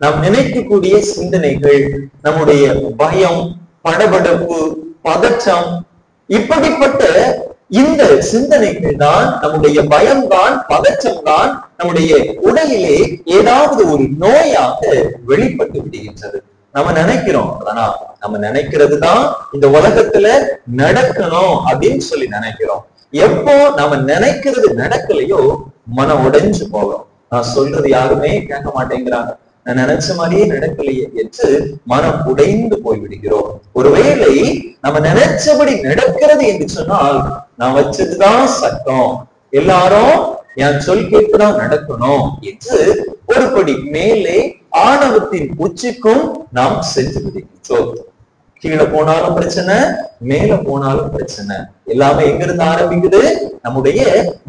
நாம் நினைக்கக்கூடிய சிந்தனைகள், நம்முடைய பயம், படபடப்பு, பதற்றம், இப்படிப்பட்ட இந்த சிந்தனைகள் தான், நம்முடைய பயம்தான், பதற்றம் தான் நம்முடைய உடலிலே ஏதாவது ஒரு நோயாக வெளிப்பட்டு விடுகின்றது. நம்ம நினைக்கிறோம், ஆனா நம்ம நினைக்கிறதுதான் இந்த உலகத்துல நடக்கணும் அப்படின்னு சொல்லி நினைக்கிறோம். எப்போ நம்ம நினைக்கிறது நடக்கலையோ மனம் உடைஞ்சு போகும். நான் சொல்றது யாருமே கேட்க மாட்டேங்கிறாங்க, நான் நினைச்ச மாதிரியே நடக்கலையே என்று மனம் உடைந்து போய்விடுகிறோம். ஒருவேளை நம்ம நினைச்சபடி நடக்கிறது என்று சொன்னால் நான் வச்சதுதான் சட்டம், எல்லாரும் என் சொல் கேட்டுதான் நடக்கணும் என்று ஒருபடி மேலே ஆணவத்தின் உச்சிக்கும் நாம் சென்று விடுகின்றோம். கீழே போனாலும் பிரச்சனை, மேல போனாலும் பிரச்சனை. எல்லாமே எங்கிருந்து ஆரம்பிக்குது? நம்முடைய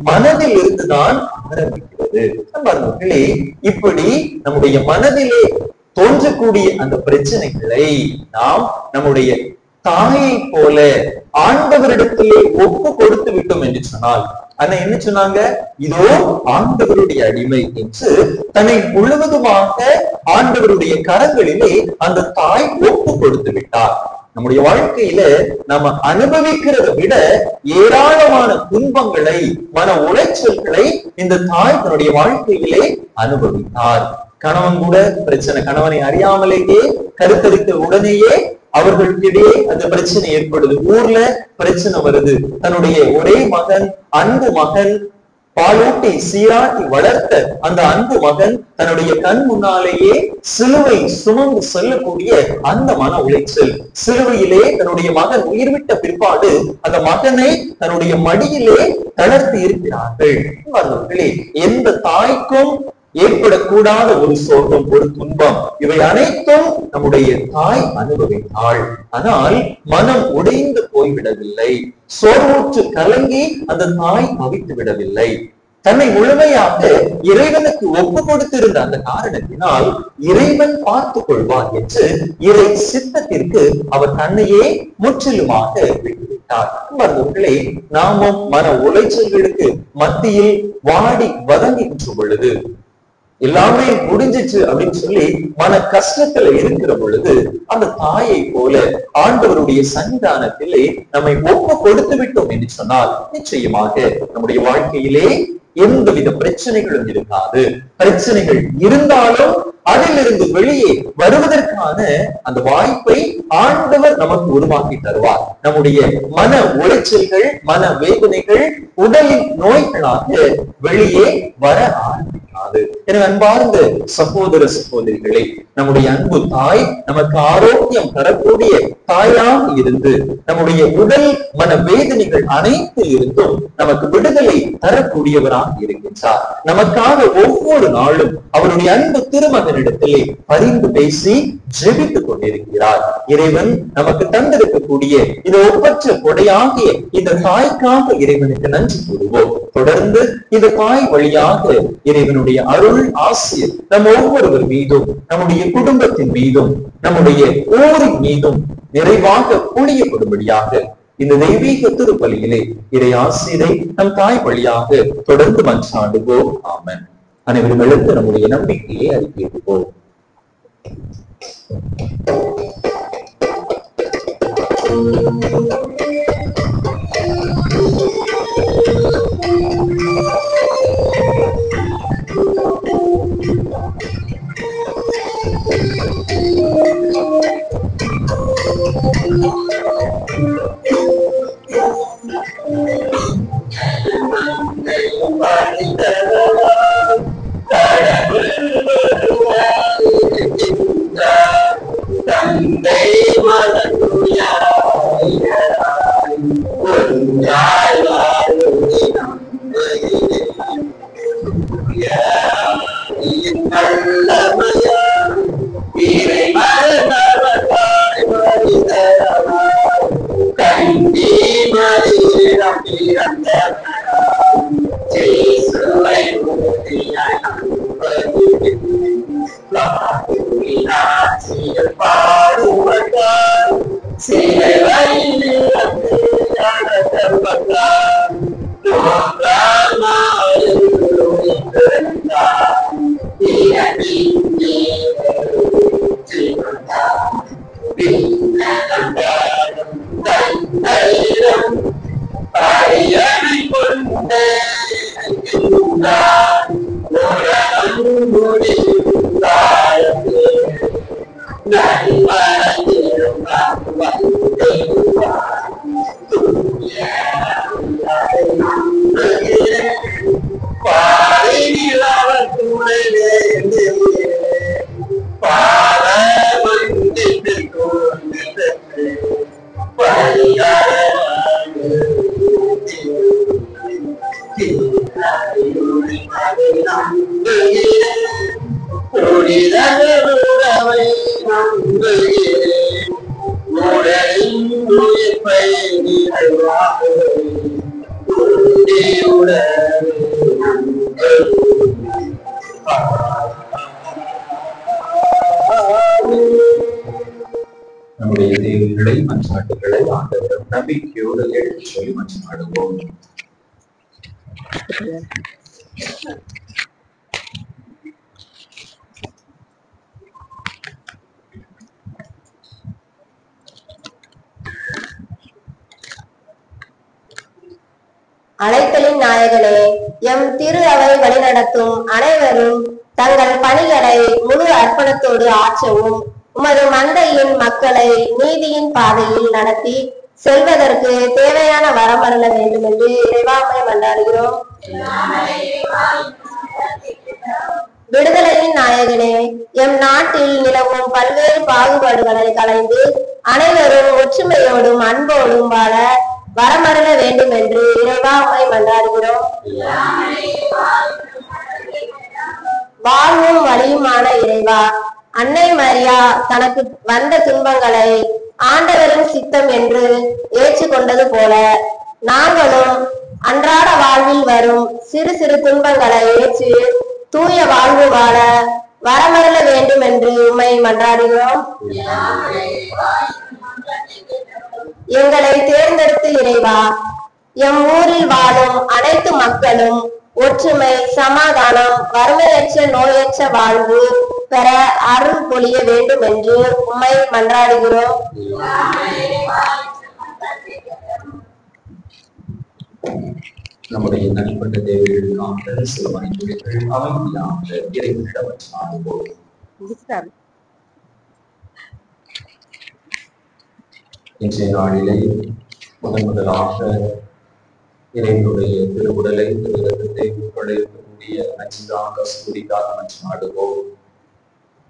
மனதில் இருந்துதான் ஆரம்பிக்கிறது. மக்களே, இப்படி நம்முடைய மனதிலே தோன்றக்கூடிய அந்த பிரச்சனைகளை நாம் நம்முடைய தாயை போல ஆண்டவரிடத்திலே ஒப்பு கொடுத்து விட்டோம் என்று சொன்னால், ஆனா என்ன சொன்னாங்க? இதோ ஆண்டவருடைய அடிமை என்று தன்னை முழுவதுமாக ஆண்டவருடைய கரங்களிலே அந்த தாய் ஒப்பு கொடுத்து விட்டார். நம்முடைய வாழ்க்கையில நம்ம அனுபவிக்கிறதை விட ஏராளமான துன்பங்களை, மன உளைச்சல்களை இந்த தாய் தன்னுடைய வாழ்க்கையிலே அனுபவித்தார். கணவன் கூட பிரச்சனை, கணவனை அறியாமலேயே கருத்தரித்த உடனேயே அவர்களுக்கிடையே அந்த பிரச்சனை ஏற்படுது. ஊர்ல பிரச்சனை வருது. தன்னுடைய ஒரே மகன், அன்பு மகன், பாலூட்டி சீராட்டி வளர்த்த அந்த அன்பு மகன் தன்னுடைய கண் முன்னாலேயே சிலுவை சுமந்து செல்லக்கூடிய அந்த மன உளைச்சல். சிலுவையிலே தன்னுடைய மகன் உயிர்விட்ட பிற்பாடு அந்த மகனை தன்னுடைய மடியிலே தளர்த்தி இருக்கிறார்கள். எந்த தாய்க்கும் ஏற்படக்கூடாத ஒரு சோகம், ஒரு துன்பம், இவை அனைத்தும் நம்முடைய தாய் அனுபவித்தாள். ஆனால் மனம் உடைந்து போய்விடவில்லை, சோர்வுற்று கலங்கி அந்த தாய் தவித்து விடவில்லை. தன்னை முழுமையாக இறைவனுக்கு ஒப்பு கொடுத்திருந்த அந்த காரணத்தினால் இறைவன் பார்த்துக் கொள்வார் என்று இறை சித்தத்திற்கு அவர் தன்னையே முற்றிலுமாக விட்டுவிட்டார். மருந்துகளே, நாமும் மன உளைச்சல்களுக்கு மத்தியில் வாடி வதங்குகின்ற பொழுது, எல்லாமே முடிஞ்சிச்சு அப்படின்னு சொல்லி மன கஷ்டத்துல இருக்கிற பொழுது, அந்த தாயை போல ஆண்டவருடைய சன்னிதானத்திலே நம்மை ஒப்பு கொடுத்து விட்டோம் என்று சொன்னால் நிச்சயமாக நம்முடைய வாழ்க்கையிலே எந்தவித பிரச்சனைகளும் இருக்காது. பிரச்சனைகள் இருந்தாலும் அதிலிருந்து வெளியே வருவதற்கான அந்த வாய்ப்பை ஆண்டவர் நமக்கு உருவாக்கி தருவார். நம்முடைய மன உளைச்சல்கள், மன வேதனைகள், உடலின் நோய்களாக வெளியே வர ஆரம்பிக்காது. எனவே அன்பார்ந்த சகோதர சகோதரிகளே, நம்முடைய அன்பு தாய் நமக்கு ஆரோக்கியம் தரக்கூடிய தாயாக இருந்து நம்முடைய உடல் மன வேதனைகள் அனைத்து இருந்தும் நமக்கு விடுதலை தரக்கூடியவராக இருக்கின்றார். நமக்காக ஒவ்வொரு நாளும் அவருடைய அன்பு திருமகனிடத்திலே பரிந்து பேசி ஜெபித்துக் கொண்டிருக்கிறார். இறைவன் நமக்கு தந்திருக்கக்கூடிய இந்த ஒப்பற்ற கொடையாகிய இந்த தாய்க்காக இறைவனுக்கு நன்றி கூறுவோம். தொடர்ந்து இந்த தாய் வழியாக இறைவனுடைய அருள் ஆசிர் நம் ஒவ்வொருவர் மீதும், நம்முடைய குடும்பத்தின் மீதும், நம்முடைய ஊரின் மீதும் நிறைவாக பொழியப்படும்படியாக இந்த தெய்வீக திருப்பலியிலே இறை ஆசிரை நம் தாய் வழியாக தொடர்ந்து மன்றாடுவோம். ஆமென். அனைவரும் எழுந்து நம்முடைய நம்பிக்கையை அறிக்கையிடுவோம். நம்முடைய தேவைகளை மன்றாட்டுகளை ஆண்டவரிடம் நம்பிக்கையோடு எடுத்து சொல்லி மன்றாடுவோம். அழைத்தலின் நாயகனே, எம் திரு அவை வழிநடத்தும் அனைவரும் தங்கள் பணிகளை முழு அர்ப்பணத்தோடு ஆற்றவும் உமது மந்தையின் மக்களை நீதியின் பாதையில் நடத்தி செல்வதற்கு தேவையான வரம் அருள வேண்டும் என்று இறைவாமை மன்றாடுகிறோம். விடுதலையின் நாயகனே, எம் நாட்டில் நிலவும் பல்வேறு பாகுபாடுகளை களைந்து அனைவரும் ஒற்றுமையோடும் அன்போடும் வாழ வரமருள வேண்டும் என்று இறைவாமை மன்றாடுகிறோம். வாழ்வும் வழியுமான இறைவா, அன்னை மரியா தனக்கு வந்த துன்பங்களை ஆண்டவரின் சித்தம் என்று ஏற்றுக்கொண்டது போல நாங்களும் அன்றாட வாழ்வில் வரும் சிறு சிறு துன்பங்களை ஏற்று தூய வாழ்வு வாழ வரமருள வேண்டும் என்று உம்மை மன்றாடுகிறோம். எங்களை தேர்ந்தெடுத்து இறைவா, எம் ஊரில் வாழும் அனைத்து மக்களும் ஒற்றுமை, சமாதானம், வறுமையற்ற நோயற்ற வாழ்வு பெற அருள் பொழிய வேண்டும் என்று உம்மை மன்றாடுகிறோம். நம்முடைய தனிப்பட்ட தேவைகளுக்காக சில மணித்துளிகள் அமைதியாக இறைவனிடம் ஆடுவோம். இன்றைய நாளிலே முதலாக இறைவனுடைய திருவுடலை திருவிழத்தை உட்படுத்தக்கூடிய அஞ்சாங்க கஸ்தூரிக்காக மன்றாடுவோம்.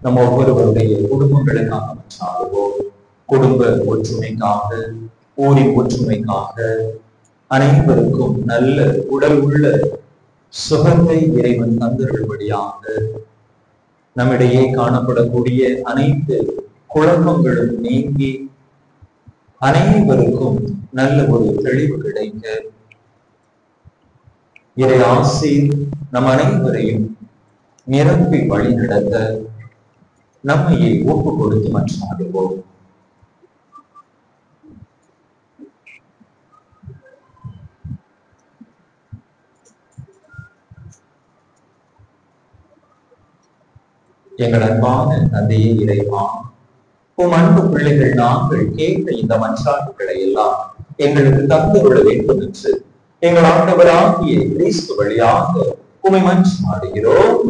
நம் ஒவ்வொருவருடைய குடும்பங்களுக்காக மன்றாடுவோம். குடும்ப ஒற்றுமைக்காக, ஊரின் ஒற்றுமைக்காக, அனைவருக்கும் நல்ல உடல் உள்ள சுகத்தை இறைவன் தந்தருள்படியாக நம்மிடையே காணப்படக்கூடிய அனைத்து குழப்பங்களும் நீங்கி அனைவருக்கும் நல்ல ஒரு தெளிவு கிடைக்க இறை ஆசி நம் அனைவரையும் நிரப்பி வழி நடத்த நம்மையே ஒப்பு கொடுத்து மன்றாடுவோம். எங்கள் அன்பான தந்தையே இறைவா, உம் அன்பு பிள்ளைகள் நாங்கள் கேட்ட இந்த மன்றாட்டுகளை எல்லாம் எங்களுக்கு தந்துவிட வேண்டும் என்று எங்கள் ஆண்டவராகிய கிறிஸ்து வழியாக உம்மை மன்றாடுகிறோம்.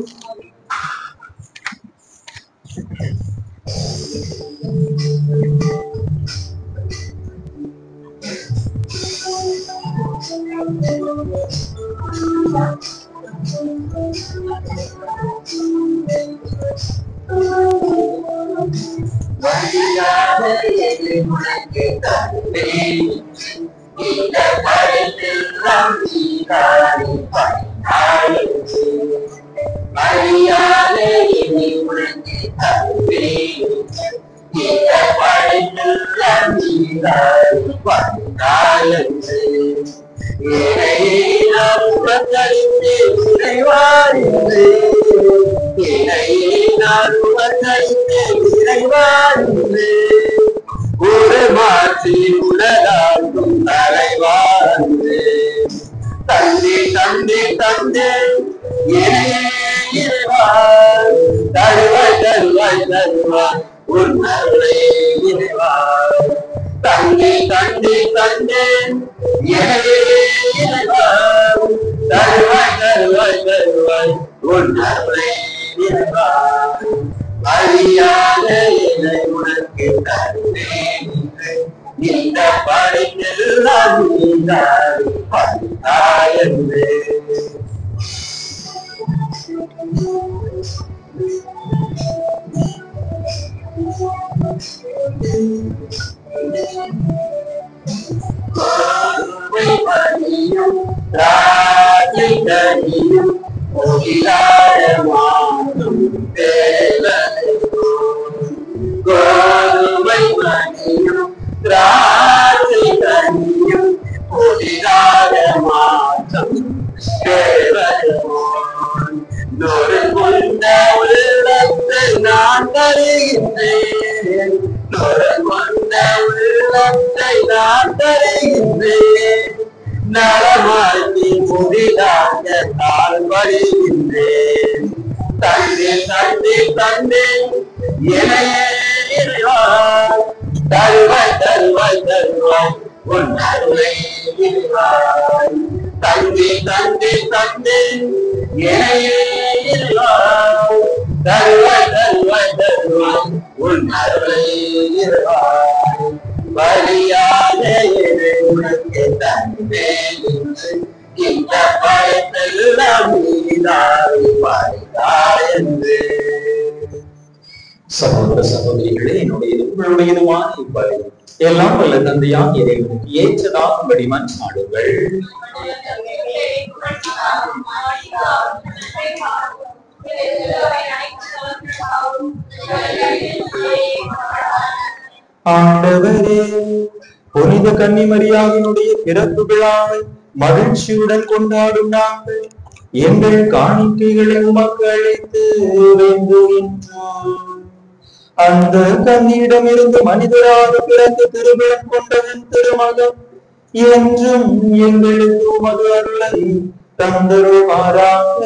சகோதர சகோதரிகளே, உங்களுடையதுமான இப்படி எல்லாம் வல்ல தந்தையாம் இறைவனுக்கு ஏற்றதாகும்படி மன்றாடுங்கள். ஆண்டவரே, புனித கன்னிமரியாவினுடைய பிறப்பு விழாவை மகிழ்ச்சியுடன் கொண்டாடும் நாங்கள் எங்கள் காணிக்கைகளை உமக்கு அழைத்து வேண்டுகின்றோம். அந்த கன்னியிடமிருந்து மனிதராக பிறந்த திருமணம் கொண்டவன் திருமகன் என்றும் எங்களுக்கு உமது அருளை தந்தருள்வாராக.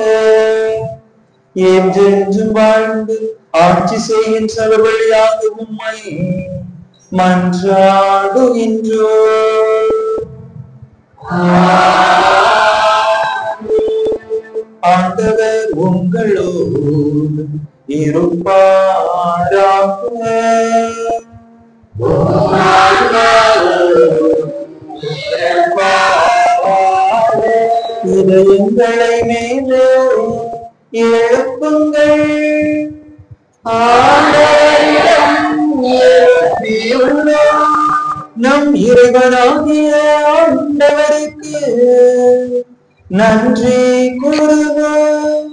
என்றென்றும் வாழ்ந்து ஆட்சி செய்கின்றவர் வழியாக உம்மை மன்றாடுகின்றோம். ஆண்டவர் உங்களோடு இருப்பாராக. இதயங்களை மேலே எழுப்புங்கள், நம் இறைவனாகிய ஆண்டவருக்கு நன்றி கூறுவோம்.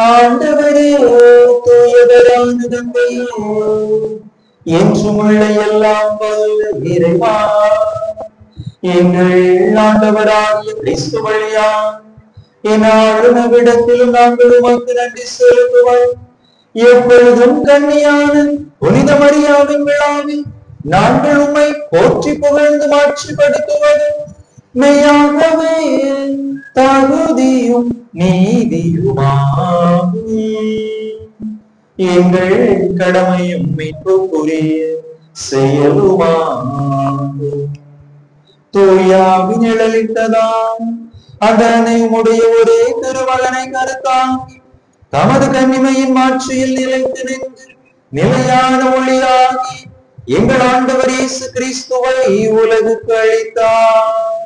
ஆண்டவரே தூயவரான தந்தையே, என்றுமுள்ள எல்லாம் வல்ல இறைவா, எங்கள் ஆண்டவராகிய கிறிஸ்து வழியா என்னாலும் நாங்கள் உமக்கு நன்றி செலுத்துவோம். எப்பொழுதும் கன்னியான புனித மரியாவின் விழாவில் நாங்கள் உம்மை போற்றி புகழ்ந்து மாட்சிப்படுத்துவது மெய்யாகவே தகுதியும் நீதியுமாகும். எங்கள் கடமையும் மீட்புக்குரிய செயலுமாகும். தூயாவின் நிழலிட்டதாம் அதனை உடைய ஒரே திருமகனை கருத்தாங்கி தமது கன்னிமையின் மாட்சியில் நிலைத்து நின்று நிலையான ஒளியாகி எங்கள் ஆண்டவர் இயேசு கிறிஸ்துவை உலகுக்கு அளித்தார்.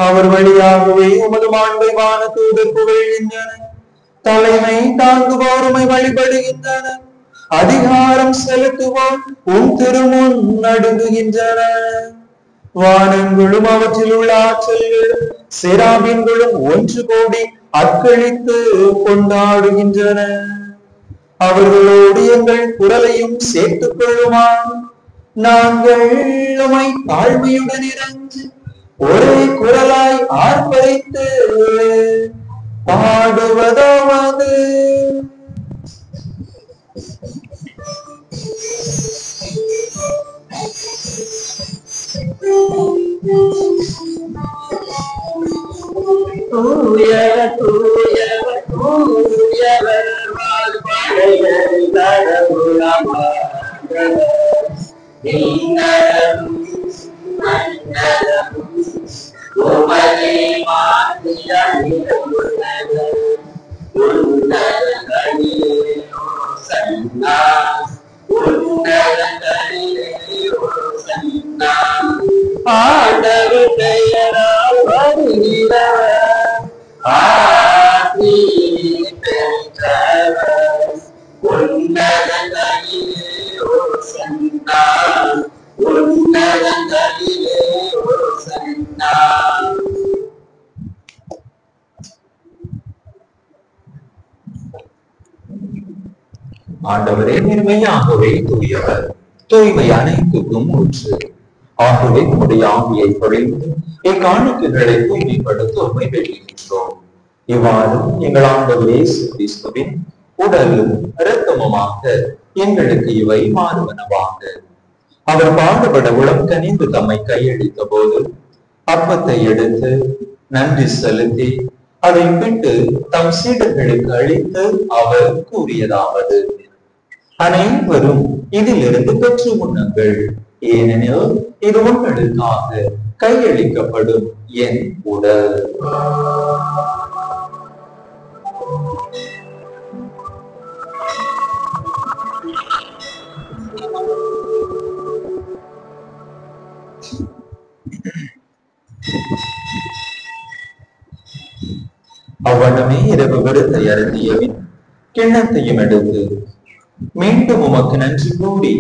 அவர் வழியாகவே உமது மாண்பை வான தூதர் புகழ்கின்றன, தலைமை தாங்குவோருமை வழிபடுகின்றன, அதிகாரம் செலுத்துவோர் உன் திருமுன் நடுங்குகின்றன. வானங்களும் அவற்றில் உள்ள ஆற்றல்களும் செராபீன்களும் ஒன்று கூடி அக்களித்து கொண்டாடுகின்றன. அவர்களோடு எங்கள் குரலையும் சேர்த்துக் கொள்ளுமாறு நாங்கள் உம்மை தாழ்மையுடன் இறங்கி ஒரே குரலாய் ஆர்ப்பரித்து பாடுவதாவது. தூயவர் தூயவர் தூயவர் வாழ்வடைகள் கடவுளமானவர், விண்ணகமும் மண்ணகமும் உமதே மாற்றியமைத்துள்ளது. உன்னதங்களிலே ஓசன்னா, உன்னதங்களிலே ஓசன்னா. ஆண்டவர் பெயரால் வருகிறவர், ஆசி பெற்றவர். உன்னதங்களிலே ஓசன்னா, உன்னதங்களிலே ஓசன்னா. ஆண்டவரே நேர்மையாகவே தூயவர், தூய்மை அனைத்துக்கும் ஊற்று. ஆகவே உம்முடைய ஆவியை பொழிந்து இக்காணிக்கைகளை தூய்மைப்படுத்த உம்மை வேண்டுகின்றோம். இவ்வாறு எங்கள் ஆண்டவர் இயேசு கிறிஸ்துவின் உடலும் இரத்தமுமாக எங்களுக்கு இவை மாறுவனவாக. அவர் பாடுபட உளம் கனிந்து தம்மை கையளித்த போது அப்பத்தை எடுத்து நன்றி செலுத்தி அதை பிட்டு தம் சீடர்களுக்கு அளித்து அவர் கூறியதாவது: அனைவரும் இதிலிருந்து பெற்று உண்ணுங்கள், ஏனெனில் இது உங்களுக்காக கையளிக்கப்படும் என் உடல். அவ்வண்ணமே இரவு விருந்தை அருந்தியவின் கிண்ணத்தையும் எடுத்து மீண்டும் உமக்கு நன்றி கூறி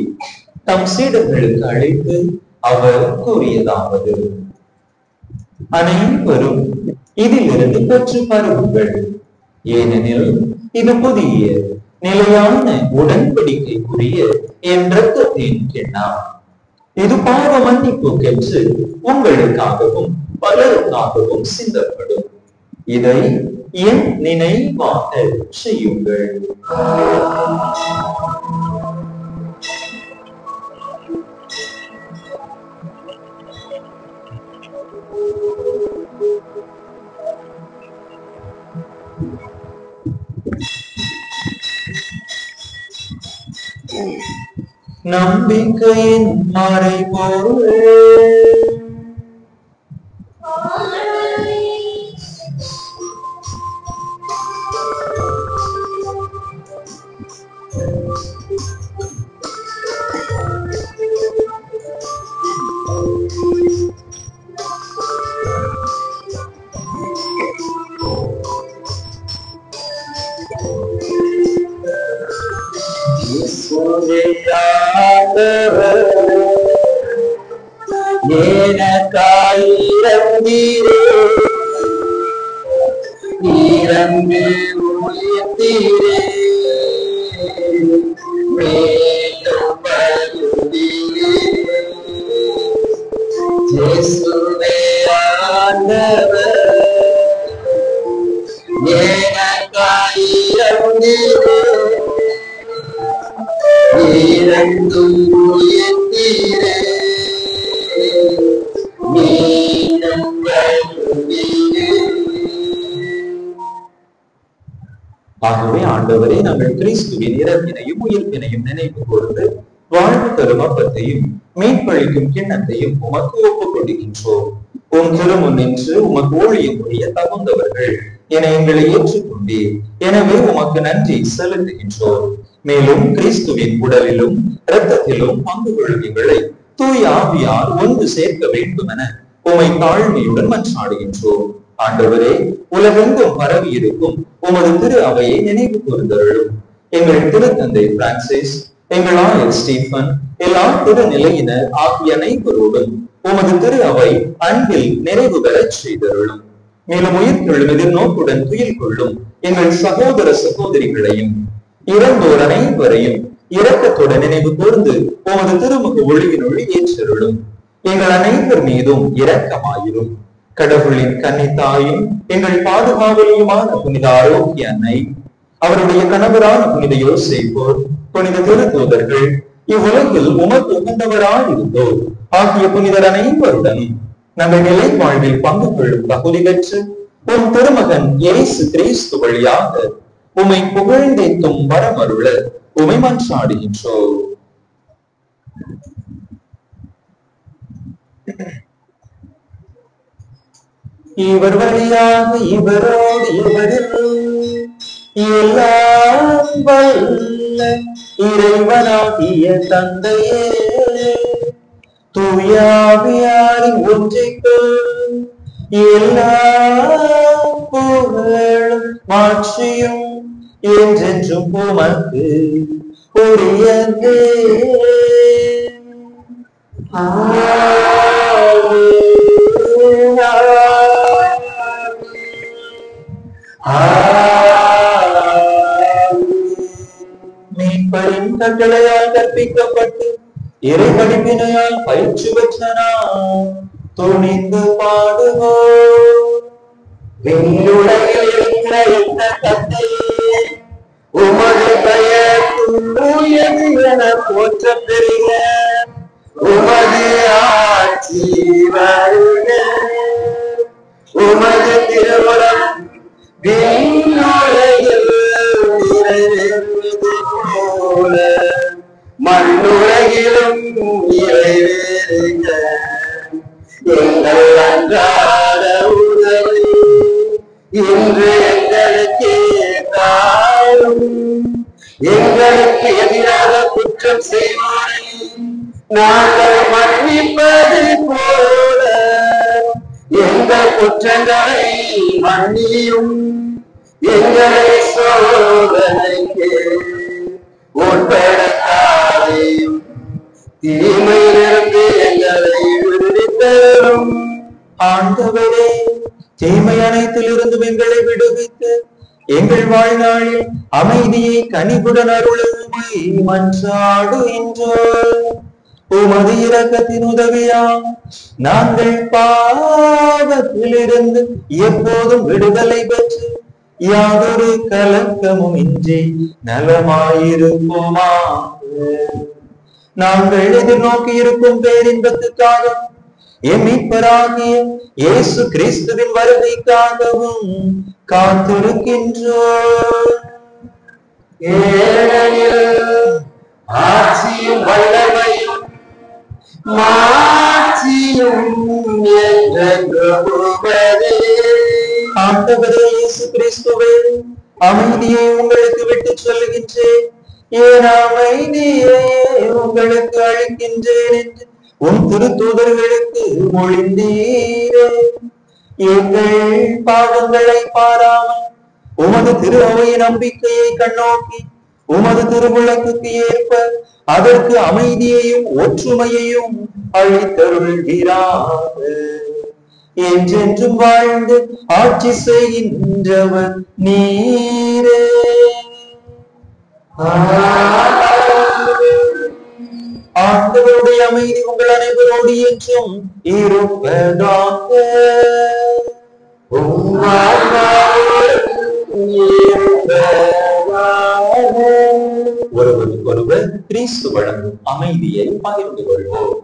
தம் சீடர்களுக்கு அழைத்து அவர் கூறியதாவது: அனைவரும் இதிலிருந்து பெற்று பருகுங்கள், ஏனெனில் இது புதிய நிலையான உடன்படிக்கைக்குரிய என் இரத்தத்தின் கிண்ணம். இது பாவ மன்னிப்புக்கென்று உங்களுக்காகவும் பலருக்காகவும் சிந்தப்படும். இதை என் நினைவாக செய்யுங்கள். நம்பிக்கையின் மறைபொருள் ஆகவே ஆண்டவரே, நாங்கள் கிறிஸ்துவின் இறப்பினையும் உயிர்ப்பினையும் நினைவு கூர்ந்து வாழ்வு தரும் அப்பத்தையும் மீட்பளிக்கும் கிண்ணத்தையும் உமக்கு ஒப்புக் கொடுக்கின்றோம். உன் திருமுன் நின்று உமக்கு ஊழியம் புரிய தகுந்தவர்கள் என எங்களை ஏற்றுக்கொண்டீர். எனவே உமக்கு நன்றி செலுத்துகின்றோம். மேலும் கிறிஸ்துவின் உடலிலும் இரத்தத்திலும் பங்கு கொள்ளும் எங்களை தூய ஆவியார் ஒன்று சேர்க்க வேண்டும் என உமை தாழ்மையுடன் மன்றாடுகின்றோம். ஆண்டவரே, உலகெங்கும் பரவி இருக்கும் உமது திரு அவையை நினைவு கூர்ந்தருளும். எங்கள் திருத்தந்தை பிரான்சிஸ், எங்கள் ஆயர் ஸ்டீபன், எல்லா திருநிலையினர் ஆகிய அனைவரோடும் உமது திரு அவை அன்பில் நிறைவு பெறச் செய்தருளும். மேலும் உயிர்த்தெழும் எதிர்நோக்குடன் துயில் கொள்ளும் எங்கள் சகோதர சகோதரிகளையும் இறந்தோர் அனைவரையும் இரக்கத்துடன் நினைவு கூர்ந்து உமது திருமுக ஒளிவினுள் ஏற்றருளும். எங்கள் அனைவர் மீதும் இரக்கமாயிரும். கடவுளின் கன்னித்தாயும் எங்கள் பாதுகாவலியுமான புனித ஆரோக்கிய அன்னை, அவருடைய கணவரான புனித யோசேப்போர், புனித திருத்தூதர்கள், இவ்வுலகில் உமக்கு உகந்தவராய் இருந்தோர் ஆகிய புனிதர் அனைவருடன் நாங்கள் நிலை வாழ்வில் பங்கு கொள்ளும் தகுதி பெற்று உன் திருமகன் இயேசு கிறிஸ்து வழியாக உமை புகழ்ந்தேத்தும் வரமருள உமை மன்றாடுகின்றோம். இவர் வழியாக இவரோடு இவரில் எல்லாம் வல்ல இறைவனாகிய தந்தையே, தூயாவியாரின் ஒன்றைக்கு எல்லா புகழும் மாற்றியும் என்றென்றும் உமக்கு உரியதே. மீட்பரின் கட்டளையால் கற்பிக்கப்பட்டு இறை படிப்பினையால் பயிற்சி பெற்ற நாம் துணிந்து பாடுவோம். விண்ணுலகில் இருக்கிற எந்த தந்தையே, உமது பெயர் தூயது என போற்றப் பெறுக. உமது ஆட்சி வருக. உமது திருவுளம் விண்ணுலகில் நிறைவேறுவது போல மண்ணுலகிலும் நிறைவேறுக. எங்கள் அன்றாட உணவை இன்று எங்களுக்கு தாரும். எங்களுக்கு எதிராக குற்றம் செய்வோரை நாங்கள் மன்னிப்பது போல எங்கள் குற்றங்களை மன்னியும். எங்களை சோதனைக்கு உட்படுத்தாதையும் தீமையிலிருந்து எங்களை விடுவித்தரும். ஆண்டவரே, தீமை அனைத்திலிருந்தும் எங்களை விடுவித்து எங்கள் வாழ்நாளில் அமைதியை கனிவுடன் அருளுமை மன்றாடுகின்றோம். உமது இரக்கத்தின் உதவியால் நாங்கள் பாவத்திலிருந்து எப்போதும் விடுதலை பெற்று யாதொரு கலக்கமும் இன்றி நலமாயிருப்போமா. நாங்கள் எதிர்நோக்கி இருக்கும் பேரின்பத்துக்காக எம் மீட்பராகிய இயேசு கிறிஸ்துவின் வருகைக்காகவும் காத்திருக்கின்றோம். ஏனெனில் ஆட்சியும் வல்லமையும் மாட்சியும் ஆட்சியும் என்றென்றும் உமதே. ஆண்டவரே இயேசு கிறிஸ்துவே, அமைதியை உங்களுக்கு விட்டு சொல்லுகின்றேன், என் அமைதியை உங்களுக்கு அளிக்கின்றேன் என்று உன் திருத்தூதர்களுக்கு மொழிந்தீரே. எங்கள் பாவங்களை பாராமல் உமது திரு அவை நம்பிக்கையை கண்ணோக்கி உமது திருவிளக்குக்கு ஏற்ப அதற்கு அமைதியையும் ஒற்றுமையையும் அளித்தருள்கிறார். என்றென்றும் வாழ்ந்து ஆட்சி செய்கின்றவர் நீரே. ஆண்டவருடைய அமைதி உங்கள் அனைவரோடு என்றும் இருப்பதாக. ஒருவருக்கொருவர் கிறிஸ்து வழங்கும் அமைதியை பகிர்ந்து கொள்வோம்.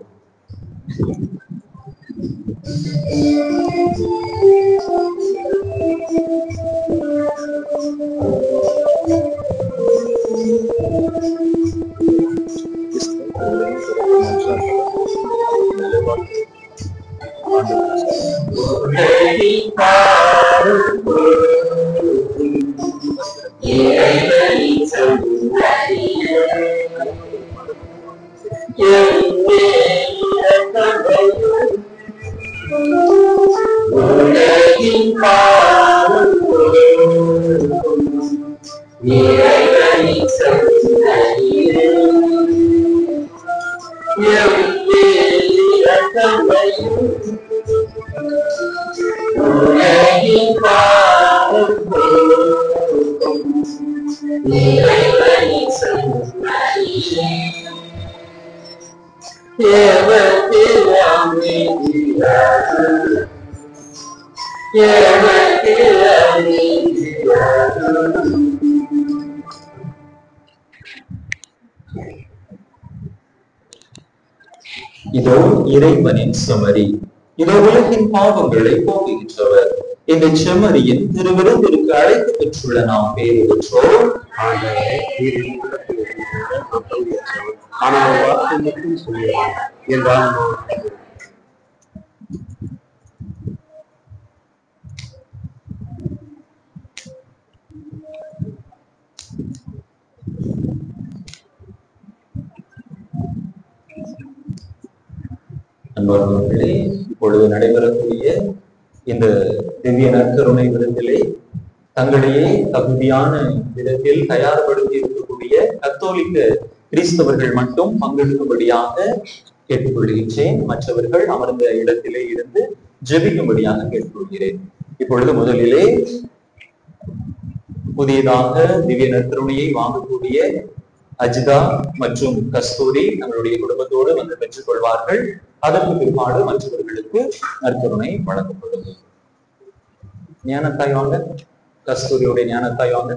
இதோ இறைவனின் செம்மறி, இதோ உலகின் பாவங்களை போக்குகின்றவர். இந்த செம்மறியின் திருவிருந்திற்கு அழைத்து பெற்றுள்ள நாம் பேறு பெற்றோர். ஆனால் வார்த்தை மட்டும் சொல்லுவார் என்றால் அன்பர்களே, இப்பொழுது நடைபெறக்கூடிய இந்த திவ்ய நற்கருணை விருந்திலே தங்களையே தகுதியான விதத்தில் தயார்படுத்தி இருக்கக்கூடிய கத்தோலிக்க கிறிஸ்தவர்கள் மட்டும் பங்கெடுக்கும்படியாக கேட்டுக்கொள்கின்றேன். மற்றவர்கள் அமர்ந்த இடத்திலே இருந்து ஜெபிக்கும்படியாக கேட்டுக்கொள்கிறேன். இப்பொழுது முதலிலே புதியதாக திவ்ய நற்கருணையை வாங்கக்கூடிய அஜிதா மற்றும் கஸ்தூரி நம்மளுடைய குடும்பத்தோடு வந்து பெற்றுக் கொள்வார்கள். அதற்கு பிற்பாடு மற்றவர்களுக்கு நற்கருணை வழங்கப்படும். ஞானத்தாய் வாங்க, கஸ்தூரியுடைய ஞானத்தாய் வாங்க.